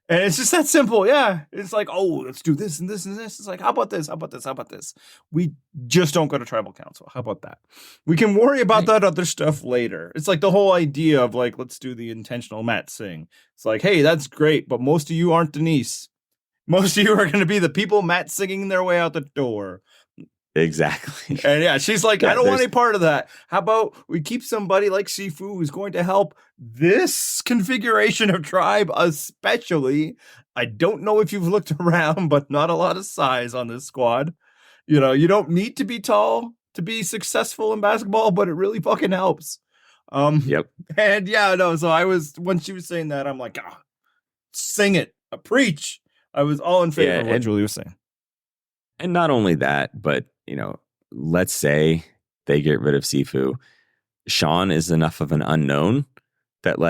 Speaker 3: And it's just that simple. Yeah. It's let's do this and this and this. It's how about this? How about this? How about this? We just don't go to tribal council. How about that? We can worry about that other stuff later. It's the whole idea of let's do the intentional Matt sing. It's hey, that's great, but most of you aren't Denise. Most of you are going to be the people Matt singing their way out the door.
Speaker 2: Exactly.
Speaker 3: And yeah, she's I don't want any part of that. How about we keep somebody like Sifu who's going to help this configuration of tribe especially. I don't know if you've looked around, but not a lot of size on this squad. You don't need to be tall to be successful in basketball, but it really fucking helps.
Speaker 2: Yep.
Speaker 3: And yeah, no, so when she was saying that, I'm sing it, preach. I was all in favor of what Julie was saying.
Speaker 2: And not only that, but, let's say they get rid of Sifu. Sean is enough of an unknown that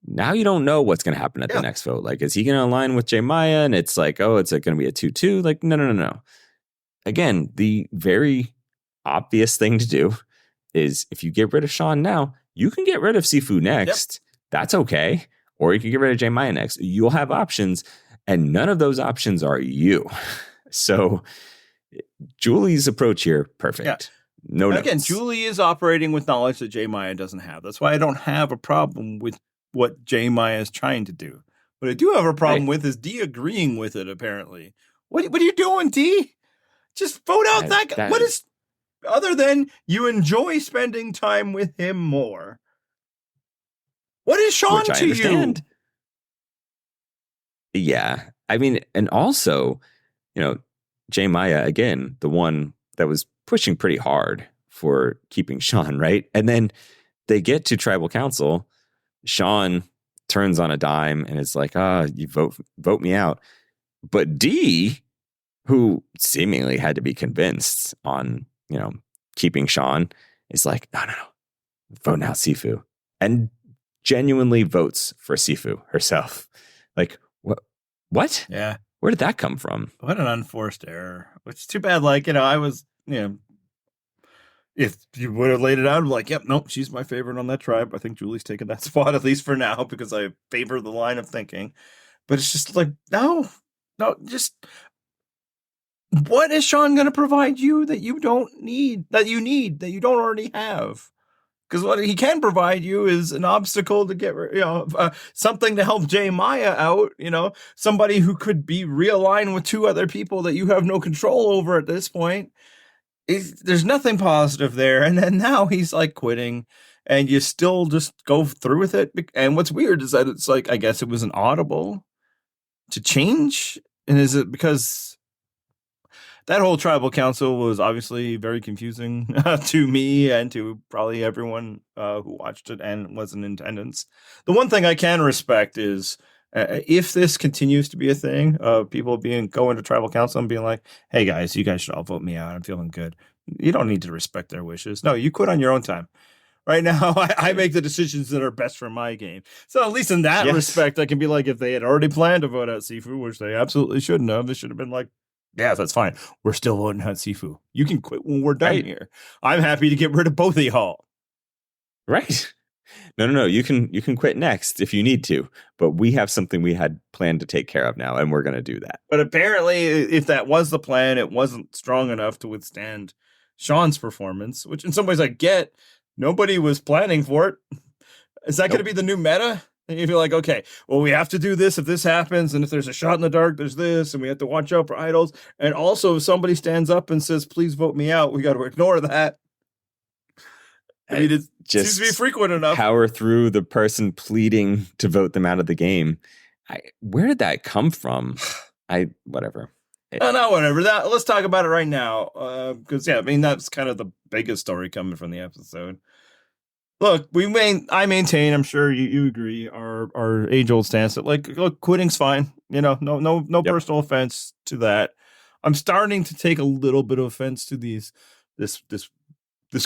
Speaker 2: now you don't know what's going to happen at the next vote. Is he going to align with Maya? And it's it's going to be a 2-2. No. Again, the very obvious thing to do is if you get rid of Sean now, you can get rid of Sifu next. Yep. That's okay. Or you can get rid of Maya next. You'll have options, and none of those options are you. So Julie's approach here, perfect. Yeah. No notes.
Speaker 3: Again, Julie is operating with knowledge that Maya doesn't have. That's why I don't have a problem with what Maya is trying to do. What I do have a problem with is D agreeing with it, apparently. What are you doing, D? Just vote out that guy. What is, other than you enjoy spending time with him more? What is Sean to you?
Speaker 2: Yeah. I mean, and also, Maya, again, the one that was pushing pretty hard for keeping Sean, right? And then they get to tribal council. Sean turns on a dime and it's you vote me out. But D, who seemingly had to be convinced on, keeping Sean, is no, vote out Sifu. And genuinely votes for Sifu herself. What?
Speaker 3: Yeah.
Speaker 2: Where did that come from?
Speaker 3: What an unforced error. Which is too bad. I was, if you would have laid it out, I'm yep, nope, she's my favorite on that tribe. I think Julie's taken that spot, at least for now, because I favor the line of thinking. But it's just like, no, just what is Sean going to provide you that you don't need, that you don't already have? Because what he can provide you is an obstacle to get, something to help Jay Maya out, somebody who could be realigned with two other people that you have no control over at this point. There's nothing positive there. And then now he's like quitting, and you still just go through with it. And what's weird is that it's like, I guess it was an audible to change. And is it because that whole tribal council was obviously very confusing to me and to probably everyone who watched it and was in attendance. The one thing I can respect is if this continues to be a thing of people going to tribal council and being like, hey guys, you guys should all vote me out. I'm feeling good. You don't need to respect their wishes. No, you quit on your own time. Right now, I make the decisions that are best for my game. So at least in that respect, I can be like, if they had already planned to vote out Sifu, which they absolutely shouldn't have, they should have been like, yeah, that's fine. We're still voting out Sifu. You can quit when we're done here. I'm happy to get rid of both of y'all.
Speaker 2: Right. No. You can quit next if you need to, but we have something we had planned to take care of now, and we're going to do that.
Speaker 3: But apparently, if that was the plan, it wasn't strong enough to withstand Sean's performance, which in some ways I get. Nobody was planning for it. Is that going to be the new meta? And you feel like, okay, well, we have to do this if this happens, and if there's a shot in the dark, there's this, and we have to watch out for idols. And also, if somebody stands up and says, please vote me out, we got to ignore that. I mean, it seems to be frequent enough.
Speaker 2: Power through the person pleading to vote them out of the game. Where did that come from? Whatever.
Speaker 3: Whatever. Let's talk about it right now. Because, that's kind of the biggest story coming from the episode. Look, I maintain, I'm sure you agree, our age-old stance that, like, look, quitting's fine. No personal offense to that. I'm starting to take a little bit of offense to this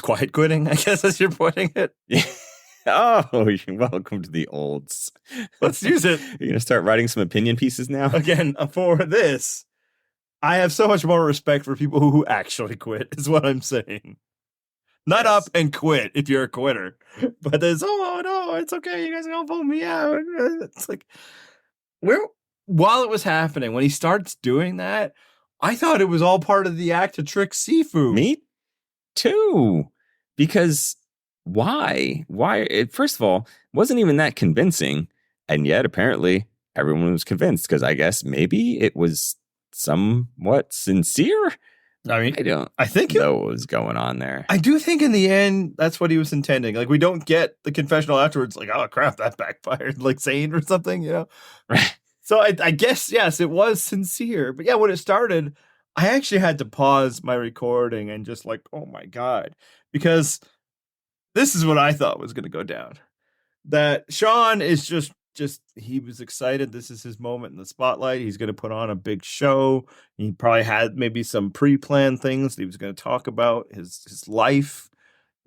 Speaker 3: quiet quitting, I guess, as you're putting it.
Speaker 2: Oh, you're welcome to the olds.
Speaker 3: Let's use it.
Speaker 2: You're going to start writing some opinion pieces now?
Speaker 3: Again, for this, I have so much more respect for people who actually quit, is what I'm saying. Not up and quit if you're a quitter. But there's, oh, no, it's okay. You guys don't vote me out. It's like, while it was happening, when he starts doing that, I thought it was all part of the act to trick Sifu.
Speaker 2: Me too. Because why? First of all, it wasn't even that convincing. And yet, apparently, everyone was convinced. Because I guess maybe it was somewhat sincere. I think know what was going on there.
Speaker 3: I do think in the end, that's what he was intending. Like, we don't get the confessional afterwards, like, oh crap, that backfired, like saying or something,
Speaker 2: Right.
Speaker 3: So I guess, yes, it was sincere. But yeah, when it started, I actually had to pause my recording and just like, oh my God, because this is what I thought was going to go down. That Sean is just he was excited. This is his moment in the spotlight. He's going to put on a big show. He probably had maybe some pre-planned things that he was going to talk about, his life,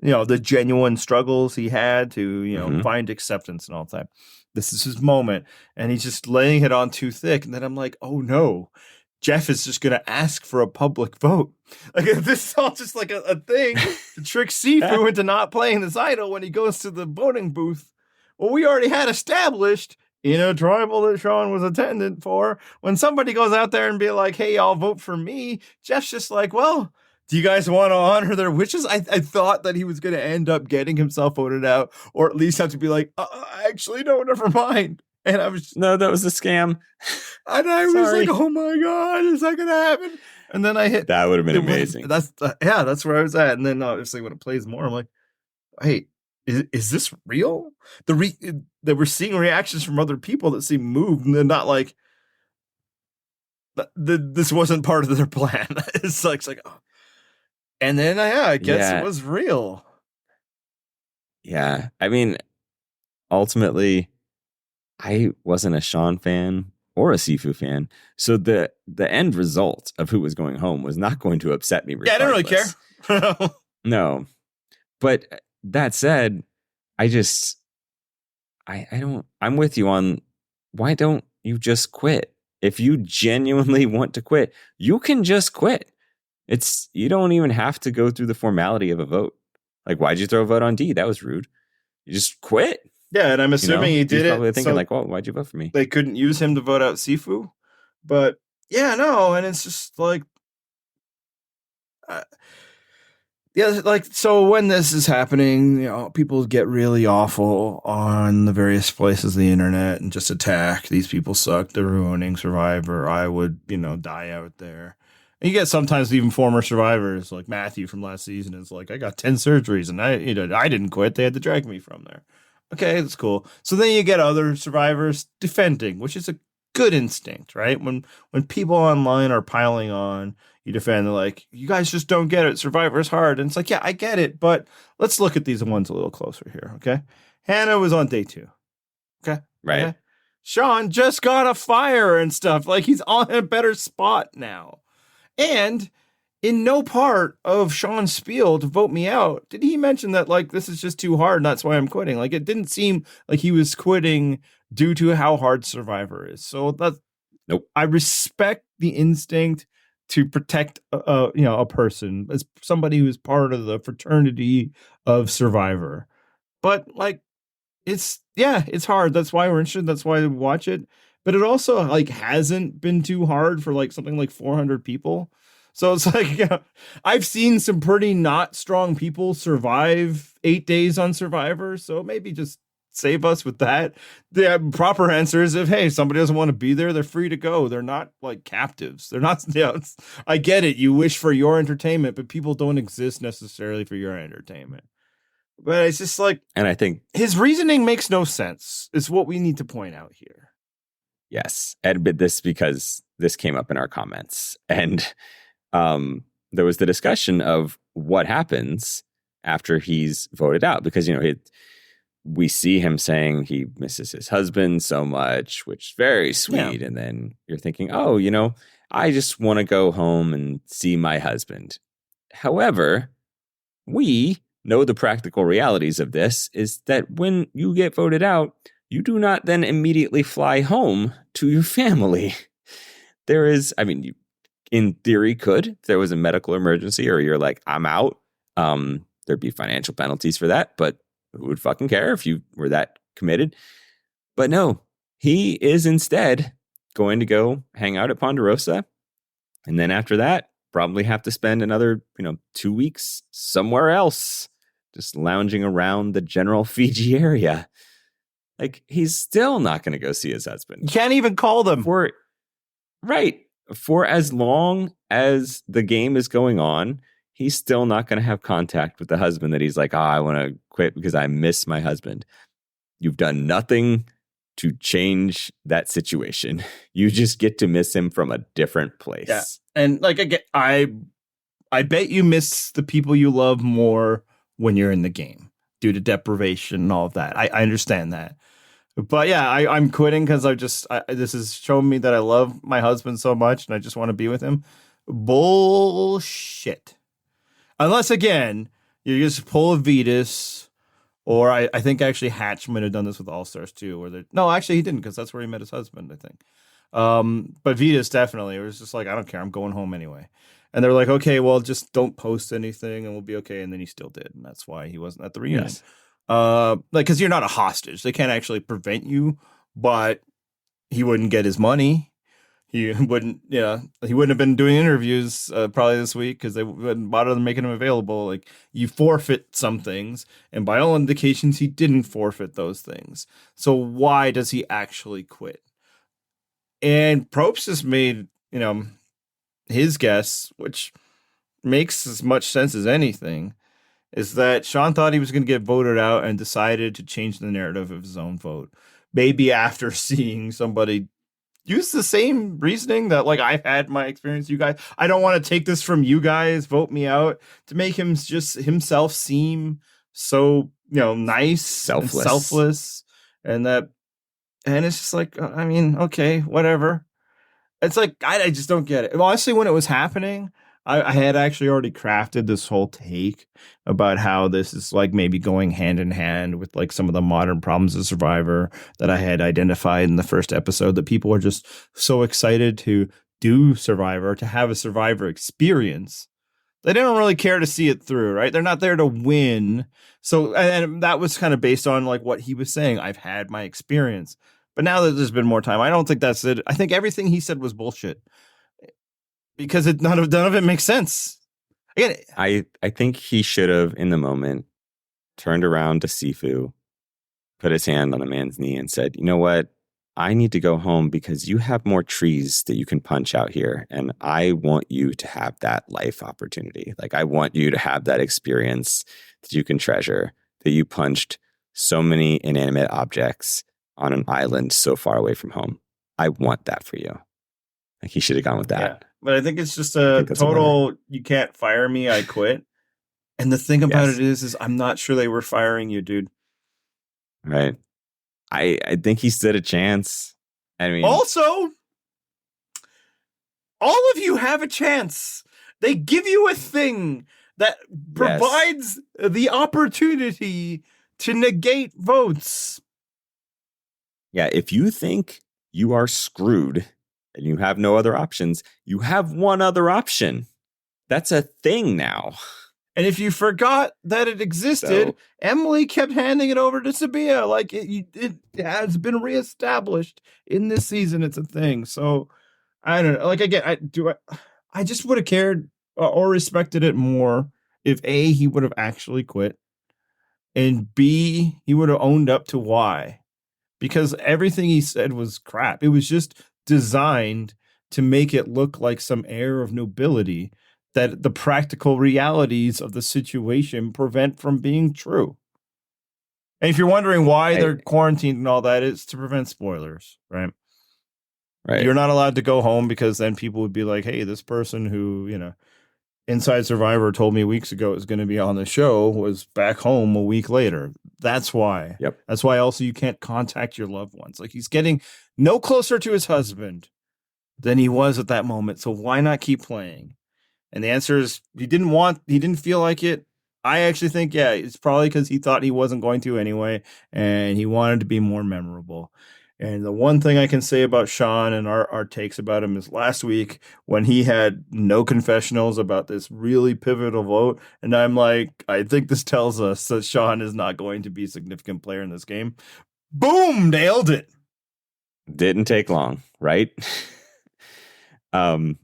Speaker 3: the genuine struggles he had to, find acceptance and all that. This is his moment. And he's just laying it on too thick. And then I'm like, oh no, Jeff is just going to ask for a public vote. Like, this is all just like a thing to trick Sifu into not playing this idol when he goes to the voting booth. Well, we already had established in a tribal that Sean was attendant for, when somebody goes out there and be like, hey, y'all vote for me, Jeff's just like, well, do you guys want to honor their wishes? I thought that he was going to end up getting himself voted out, or at least have to be like, actually, no, never mind. And I was
Speaker 2: no, that was a scam.
Speaker 3: And I was like, oh my God, is that going to happen? And then I hit.
Speaker 2: That would have been amazing.
Speaker 3: That's where I was at. And then obviously when it plays more, I'm like, hey, is this real? They were seeing reactions from other people that seem moved, and they're not like, this wasn't part of their plan. It's like, oh. And then I guess it was real.
Speaker 2: Yeah, I mean, ultimately, I wasn't a Sean fan or a Sifu fan, so the end result of who was going home was not going to upset me.
Speaker 3: Yeah, I don't really care.
Speaker 2: No, but that said, I'm with you on, why don't you just quit? If you genuinely want to quit, you can just quit. You don't even have to go through the formality of a vote. Like, why'd you throw a vote on D? That was rude. You just quit.
Speaker 3: Yeah, and I'm
Speaker 2: You know,
Speaker 3: assuming he did
Speaker 2: he's probably
Speaker 3: it
Speaker 2: thinking
Speaker 3: so
Speaker 2: like, "Well, why'd you vote for me?"
Speaker 3: they couldn't use him to vote out Sifu. But yeah, no, and it's just like, uh, yeah, like, so when this is happening, people get really awful on the various places of the internet and just attack. These people suck. They're ruining Survivor. I would, die out there. And you get sometimes even former survivors like Matthew from last season is like, I got 10 surgeries and I didn't quit. They had to drag me from there. Okay, that's cool. So then you get other survivors defending, which is a good instinct, right? When people online are piling on, you defend. They're like, you guys just don't get it. Survivor's hard. And it's like, yeah, I get it, but let's look at these ones a little closer here, okay? Hannah was on day 2. Okay.
Speaker 2: Right.
Speaker 3: Okay? Sean just got a fire and stuff. Like, he's on a better spot now. And in no part of Sean's spiel to vote me out did he mention that, like, this is just too hard and that's why I'm quitting. Like, it didn't seem like he was quitting due to how hard Survivor is. So that's,
Speaker 2: nope.
Speaker 3: I respect the instinct to protect a person as somebody who's part of the fraternity of Survivor. But like, it's hard. That's why we're interested. That's why we watch it. But it also like hasn't been too hard for like something like 400 people. So it's like, I've seen some pretty not strong people survive 8 days on Survivor. So maybe just save us with that. The proper answer is, if, hey, somebody doesn't want to be there, they're free to go. They're not like captives. They're not, I get it. You wish for your entertainment, but people don't exist necessarily for your entertainment. But it's just like,
Speaker 2: and I think
Speaker 3: his reasoning makes no sense. Is what we need to point out here.
Speaker 2: Yes. And this because this came up in our comments. And there was the discussion of what happens after he's voted out. Because, we see him saying he misses his husband so much, which is very sweet. Yeah. And then you're thinking, oh, I just want to go home and see my husband. However, we know the practical realities of this is that when you get voted out, you do not then immediately fly home to your family. There is, you in theory could, if there was a medical emergency or you're like, I'm out, there'd be financial penalties for that, but who would fucking care if you were that committed? But no, he is instead going to go hang out at Ponderosa. And then after that, probably have to spend another, 2 weeks somewhere else, just lounging around the general Fiji area. Like, he's still not going to go see his husband.
Speaker 3: You can't even call them.
Speaker 2: For as long as the game is going on, he's still not going to have contact with the husband that he's like, I want to quit because I miss my husband. You've done nothing to change that situation. You just get to miss him from a different place.
Speaker 3: Yeah. And like, again, I bet you miss the people you love more when you're in the game due to deprivation and all of that. I understand that. But yeah, I'm quitting because this has shown me that I love my husband so much and I just want to be with him. Bullshit. Unless, again, you just pull a Vetus, or I think actually Hatch might have done this with All Stars too. No, actually he didn't, because that's where he met his husband, I think. But Vetus definitely, it was just like, I don't care, I'm going home anyway. And they're like, okay, well, just don't post anything and we'll be okay. And then he still did, and that's why he wasn't at the reunion.
Speaker 2: Yes.
Speaker 3: Because you're not a hostage. They can't actually prevent you, but he wouldn't get his money. He wouldn't have been doing interviews probably this week because they wouldn't bother making him available. Like, you forfeit some things, and by all indications, he didn't forfeit those things. So why does he actually quit? And Probst just made, his guess, which makes as much sense as anything, is that Sean thought he was going to get voted out and decided to change the narrative of his own vote. Maybe after seeing somebody use the same reasoning that, like, I've had my experience, you guys, I don't want to take this from you guys, vote me out, to make him just himself seem so, nice, selfless, and it's just like, okay, whatever. It's like, I just don't get it. Honestly, when it was happening, I had actually already crafted this whole take about how this is like maybe going hand in hand with like some of the modern problems of Survivor that I had identified in the first episode, that people are just so excited to do Survivor, to have a Survivor experience, They didn't really care to see it through, right? They're not there to win. So, and that was kind of based on like what he was saying. I've had my experience. But now that there's been more time, I don't think that's it. I think everything he said was bullshit because none of it makes sense. Again,
Speaker 2: I think he should have, in the moment, turned around to Sifu, put his hand on the man's knee and said, you know what? I need to go home because you have more trees that you can punch out here. And I want you to have that life opportunity. Like, I want you to have that experience that you can treasure, that you punched so many inanimate objects on an island so far away from home. I want that for you. Like, he should have gone with that.
Speaker 3: Yeah, but I think it's just a total, you can't fire me, I quit. And the thing about it is I'm not sure they were firing you, dude.
Speaker 2: Right. I think he stood a chance. I mean,
Speaker 3: also, all of you have a chance. They give you a thing that provides the opportunity to negate votes.
Speaker 2: Yeah, if you think you are screwed and you have no other options, you have one other option. That's a thing now.
Speaker 3: And if you forgot that it existed, Emily kept handing it over to Sabia. Like it has been reestablished in this season. It's a thing. So I don't know. Like again, I just would have cared or respected it more if A, he would have actually quit, and B, he would have owned up to why. Because everything he said was crap. It was just designed to make it look like some air of nobility that the practical realities of the situation prevent from being true. And if you're wondering why they're quarantined and all that, it's to prevent spoilers, right?
Speaker 2: Right.
Speaker 3: You're not allowed to go home because then people would be like, hey, this person who, Inside Survivor told me weeks ago is going to be on the show was back home a week later. That's why.
Speaker 2: Yep.
Speaker 3: That's why also you can't contact your loved ones. Like he's getting no closer to his husband than he was at that moment. So why not keep playing? And the answer is he didn't feel like it. I actually think, it's probably because he thought he wasn't going to anyway. And he wanted to be more memorable. And the one thing I can say about Sean and our takes about him is last week when he had no confessionals about this really pivotal vote. And I'm like, I think this tells us that Sean is not going to be a significant player in this game. Boom, nailed it.
Speaker 2: Didn't take long, right? And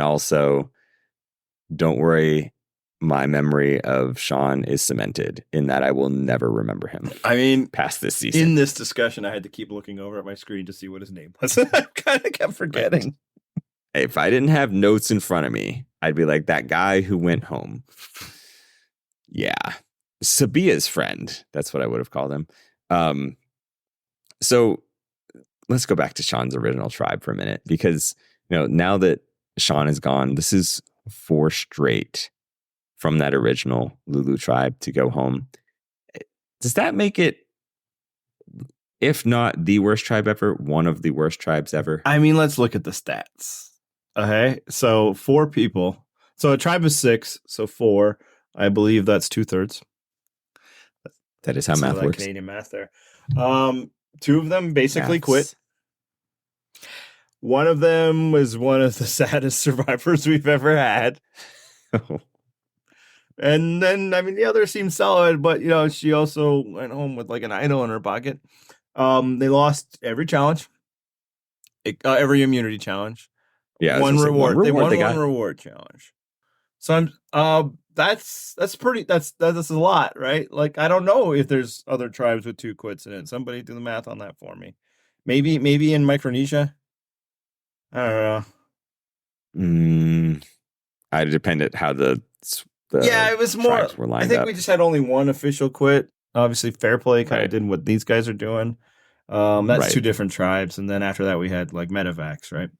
Speaker 2: also, don't worry. My memory of Sean is cemented in that I will never remember him.
Speaker 3: I mean,
Speaker 2: past this season.
Speaker 3: In this discussion, I had to keep looking over at my screen to see what his name was. I kind of kept forgetting.
Speaker 2: Right. If I didn't have notes in front of me, I'd be like, that guy who went home. Yeah. Sabia's friend. That's what I would have called him. So let's go back to Sean's original tribe for a minute, because now that Sean is gone, this is 4 straight from that original Lulu tribe to go home. Does that make it, if not the worst tribe ever, one of the worst tribes ever?
Speaker 3: I mean, let's look at the stats. Okay, so 4 people. So a tribe is 6, so 4. I believe that's 2/3.
Speaker 2: That is how math works.
Speaker 3: Canadian math there. 2 of them basically quit. One of them was one of the saddest survivors we've ever had. And then, the other seemed solid, but, she also went home with like an idol in her pocket. They lost every challenge, every immunity challenge.
Speaker 2: Yeah.
Speaker 3: One reward. They won one reward challenge. So that's a lot, right? Like, I don't know if there's other tribes with 2 quits in it. Somebody do the math on that for me. Maybe in Micronesia. I don't
Speaker 2: know. I depended how the
Speaker 3: it was more. I think we just had only one official quit. Obviously, Fair Play kind of did what these guys are doing. That's 2 different tribes, and then after that, we had like Medevacs, right,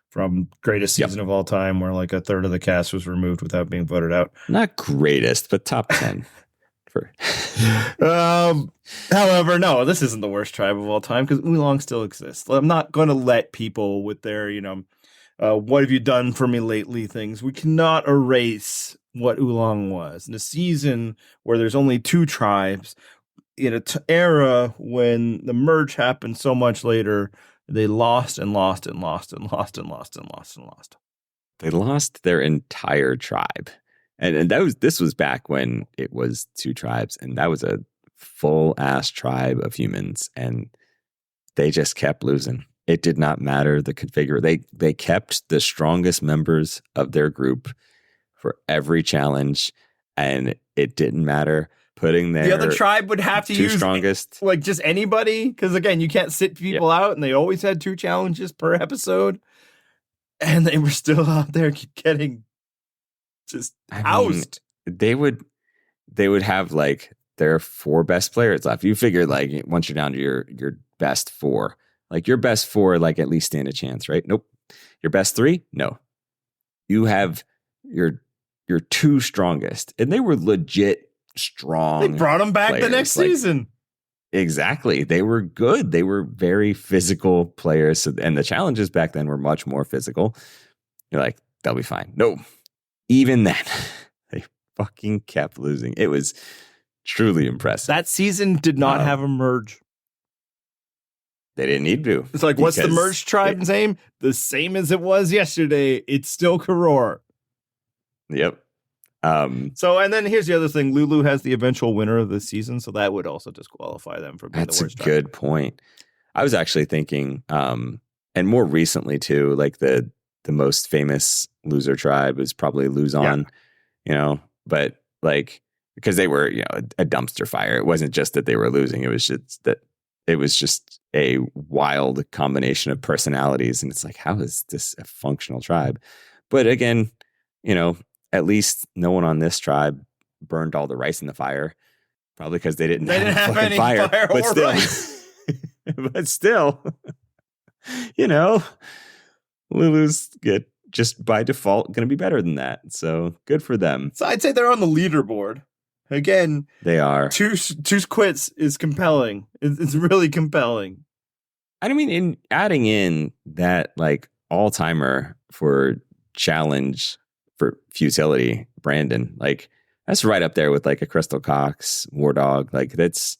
Speaker 3: from greatest season of all time, where like a third of the cast was removed without being voted out.
Speaker 2: Not greatest, but top 10.
Speaker 3: However, no, this isn't the worst tribe of all time because Oolong still exists. I'm not going to let people with their, what have you done for me lately things. We cannot erase what Oolong was in a season where there's only 2 tribes in an era when the merge happened so much later. They lost and lost and lost and lost and lost and lost and lost.
Speaker 2: They lost their entire tribe. And this was back when it was 2 tribes, and that was a full ass tribe of humans, and they just kept losing. It did not matter the configure. They kept the strongest members of their group for every challenge, and it didn't matter putting their
Speaker 3: the other tribe would have to use
Speaker 2: strongest,
Speaker 3: like just anybody, because again, you can't sit people out, and they always had 2 challenges per episode, and they were still out there getting just housed.
Speaker 2: They would have like their 4 best players left. You figure like once you're down to your best 4, like your best 4 like at least stand a chance, right? Nope. Your best 3, no. You have your 2 strongest, and they were legit strong.
Speaker 3: They brought them back
Speaker 2: players.
Speaker 3: the next season.
Speaker 2: Exactly. They were good. They were very physical players. And the challenges back then were much more physical. You're like, they'll be fine. No. Even then, they fucking kept losing. It was truly impressive.
Speaker 3: That season did not have a merge.
Speaker 2: They didn't need to.
Speaker 3: It's like, what's the merge tribe's name? The same as it was yesterday. It's still Katurah.
Speaker 2: Yep.
Speaker 3: And then here's the other thing. Lulu has the eventual winner of the season, so that would also disqualify them from being the worst.
Speaker 2: That's a good point. I was actually thinking, and more recently too, like the most famous loser tribe is probably Luzon, but like, because they were, a dumpster fire. It wasn't just that they were losing. It was just that it was just a wild combination of personalities. And it's like, how is this a functional tribe? But again, at least no one on this tribe burned all the rice in the fire, probably because they didn't have any fire but
Speaker 3: or
Speaker 2: still,
Speaker 3: rice.
Speaker 2: but still, Lulu's just by default going to be better than that. So good for them.
Speaker 3: So I'd say they're on the leaderboard. Again,
Speaker 2: they are.
Speaker 3: Two quits is compelling. It's really compelling.
Speaker 2: I mean, in adding in that like all timer for challenge for futility, Brandon, like that's right up there with like a Crystal Cox, War Dog. Like that's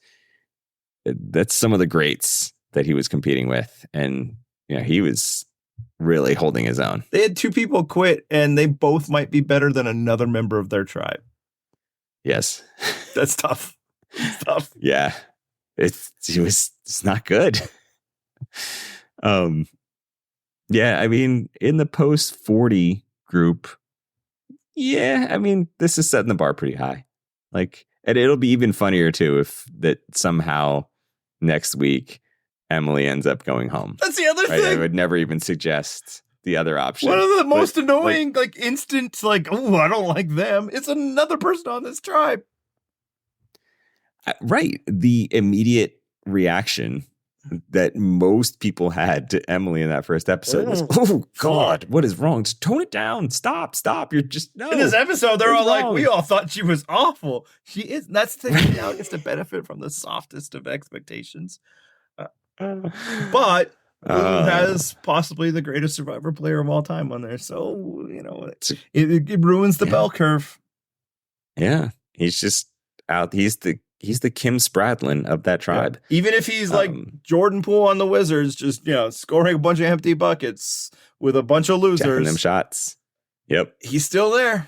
Speaker 2: some of the greats that he was competing with, and he was really holding his own.
Speaker 3: They had 2 people quit, and they both might be better than another member of their tribe.
Speaker 2: Yes,
Speaker 3: that's tough. It's tough.
Speaker 2: Yeah, it's not good. Yeah, I mean, in the post 40 group. Yeah, I mean, this is setting the bar pretty high. Like, and it'll be even funnier too if that somehow next week Emily ends up going home.
Speaker 3: That's the other thing.
Speaker 2: I would never even suggest the other option.
Speaker 3: One of the most annoying, instant, oh, I don't like them. It's another person on this tribe.
Speaker 2: Right. The immediate reaction that most people had to Emily in that first episode was, oh God, what is wrong? Just tone it down. Stop. You're just, no.
Speaker 3: In this episode, they're all wrong? Like, we all thought she was awful. She is. That's the thing. Now gets to benefit from the softest of expectations. But Lulu has possibly the greatest Survivor player of all time on there. So, it ruins the bell curve.
Speaker 2: Yeah. He's just out. He's the Kim Spradlin of that tribe.
Speaker 3: Yeah. Even if he's like Jordan Poole on the Wizards, just, scoring a bunch of empty buckets with a bunch of losers.
Speaker 2: Tapping them shots. Yep.
Speaker 3: He's still there.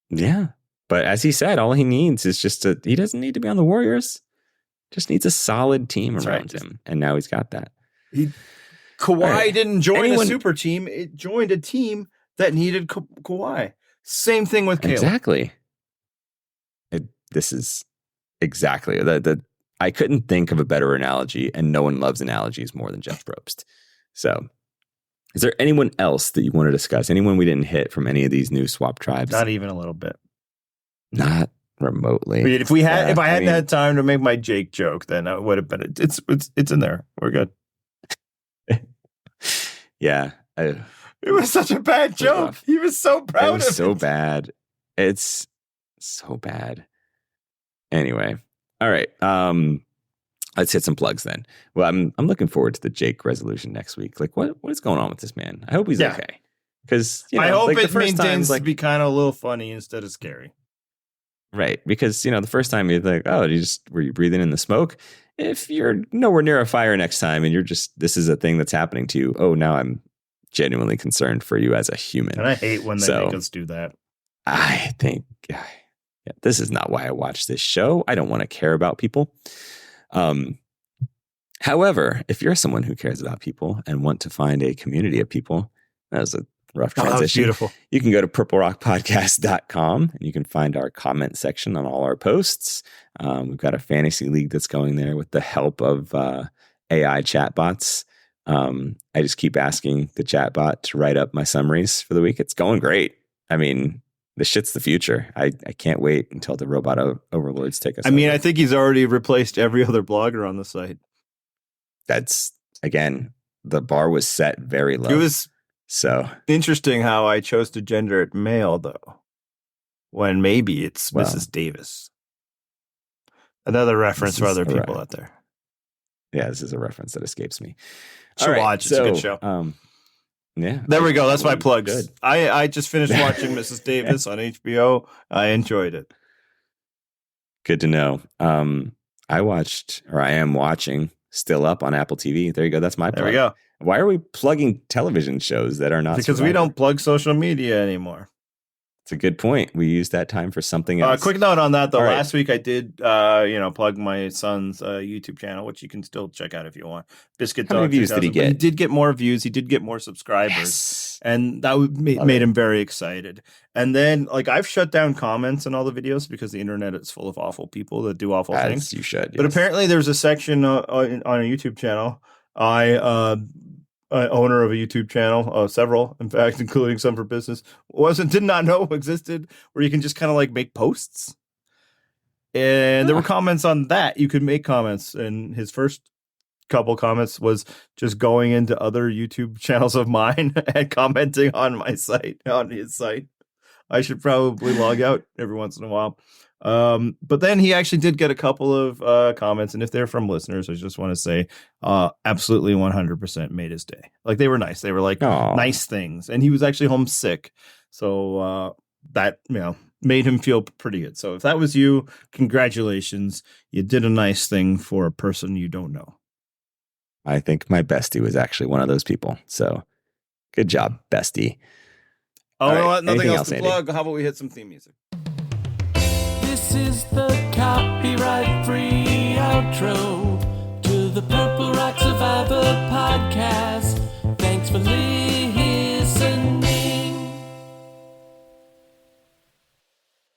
Speaker 2: Yeah. But as he said, all he needs is he doesn't need to be on the Warriors. Just needs a solid team around him. And now he's got that.
Speaker 3: Kawhi didn't join a super team. It joined a team that needed Kawhi. Same thing with Kaleb.
Speaker 2: Exactly. This is exactly I couldn't think of a better analogy, and no one loves analogies more than Jeff Probst. So, is there anyone else that you want to discuss? Anyone we didn't hit from any of these new swap tribes?
Speaker 3: Not even a little bit.
Speaker 2: Not remotely.
Speaker 3: I mean, if I hadn't had time to make my Jake joke, then I would have been. It's in there. We're good.
Speaker 2: Yeah,
Speaker 3: it was such a bad joke. Rough. He was so proud of it.
Speaker 2: It was so bad. It's so bad. Anyway, all right. Let's hit some plugs then. Well, I'm looking forward to the Jake resolution next week. Like, what is going on with this man? I hope he's okay. Because
Speaker 3: I hope it maintains to be kind of a little funny instead of scary.
Speaker 2: Right, because the first time you're like, oh, were you breathing in the smoke? If you're nowhere near a fire next time and this is a thing that's happening to you, oh, now I'm genuinely concerned for you as a human.
Speaker 3: And I hate when they make us do that.
Speaker 2: I think this is not why I watch this show. I don't want to care about people. However, if you're someone who cares about people and want to find a community of people, that was a rough transition.
Speaker 3: That was beautiful.
Speaker 2: You can go to purplerockpodcast.com and you can find our comment section on all our posts. We've got a fantasy league that's going there with the help of AI chatbots. I just keep asking the chatbot to write up my summaries for the week. It's going great. I mean, this shit's the future. I can't wait until the robot overlords take us over.
Speaker 3: I think he's already replaced every other blogger on the site.
Speaker 2: That's, again, the bar was set very low.
Speaker 3: It was
Speaker 2: so
Speaker 3: interesting how I chose to gender it male, though, when maybe it's Mrs. Davis. Another reference for other people out there.
Speaker 2: Yeah, this is a reference that escapes me.
Speaker 3: Should watch. It's a good show.
Speaker 2: Yeah.
Speaker 3: There we go. That's my plugs.
Speaker 2: Good.
Speaker 3: I just finished watching Mrs. Davis on HBO. I enjoyed it.
Speaker 2: Good to know. I am watching Still Up on Apple TV. There you go. That's my plug.
Speaker 3: There we go.
Speaker 2: Why are we plugging television shows that are not
Speaker 3: Because
Speaker 2: Survivor?
Speaker 3: we don't plug social media anymore.
Speaker 2: It's a good point. We use that time for something else.
Speaker 3: Quick note on that, though.
Speaker 2: All right.
Speaker 3: Last week I did, plug my son's YouTube channel, which you can still check out if you want. Biscuit Dog.
Speaker 2: How many views did he get?
Speaker 3: He did get more views. He did get more subscribers.
Speaker 2: Yes.
Speaker 3: And that made him very excited. And then, I've shut down comments on all the videos because the internet is full of awful people that do awful things.
Speaker 2: You should.
Speaker 3: But apparently there's a section on a YouTube channel. Owner of a YouTube channel, several, in fact, including some for business, did not know existed, where you can just kind of make posts. And there were comments on that. You could make comments. And his first couple comments was just going into other YouTube channels of mine and commenting on my site, on his site. I should probably log out every once in a while. But then he actually did get a couple of comments, and if they're from listeners, I just want to say absolutely 100% made his day. They were nice. They were nice things, and he was actually homesick, so that made him feel pretty good. So if that was you, congratulations, you did a nice thing for a person you don't know.
Speaker 2: I think my bestie was actually one of those people. So good job, bestie.
Speaker 3: Oh, you know what? Nothing
Speaker 2: Anything
Speaker 3: else to
Speaker 2: Andy?
Speaker 3: plug. How about we hit some theme music?
Speaker 1: This is the copyright free outro.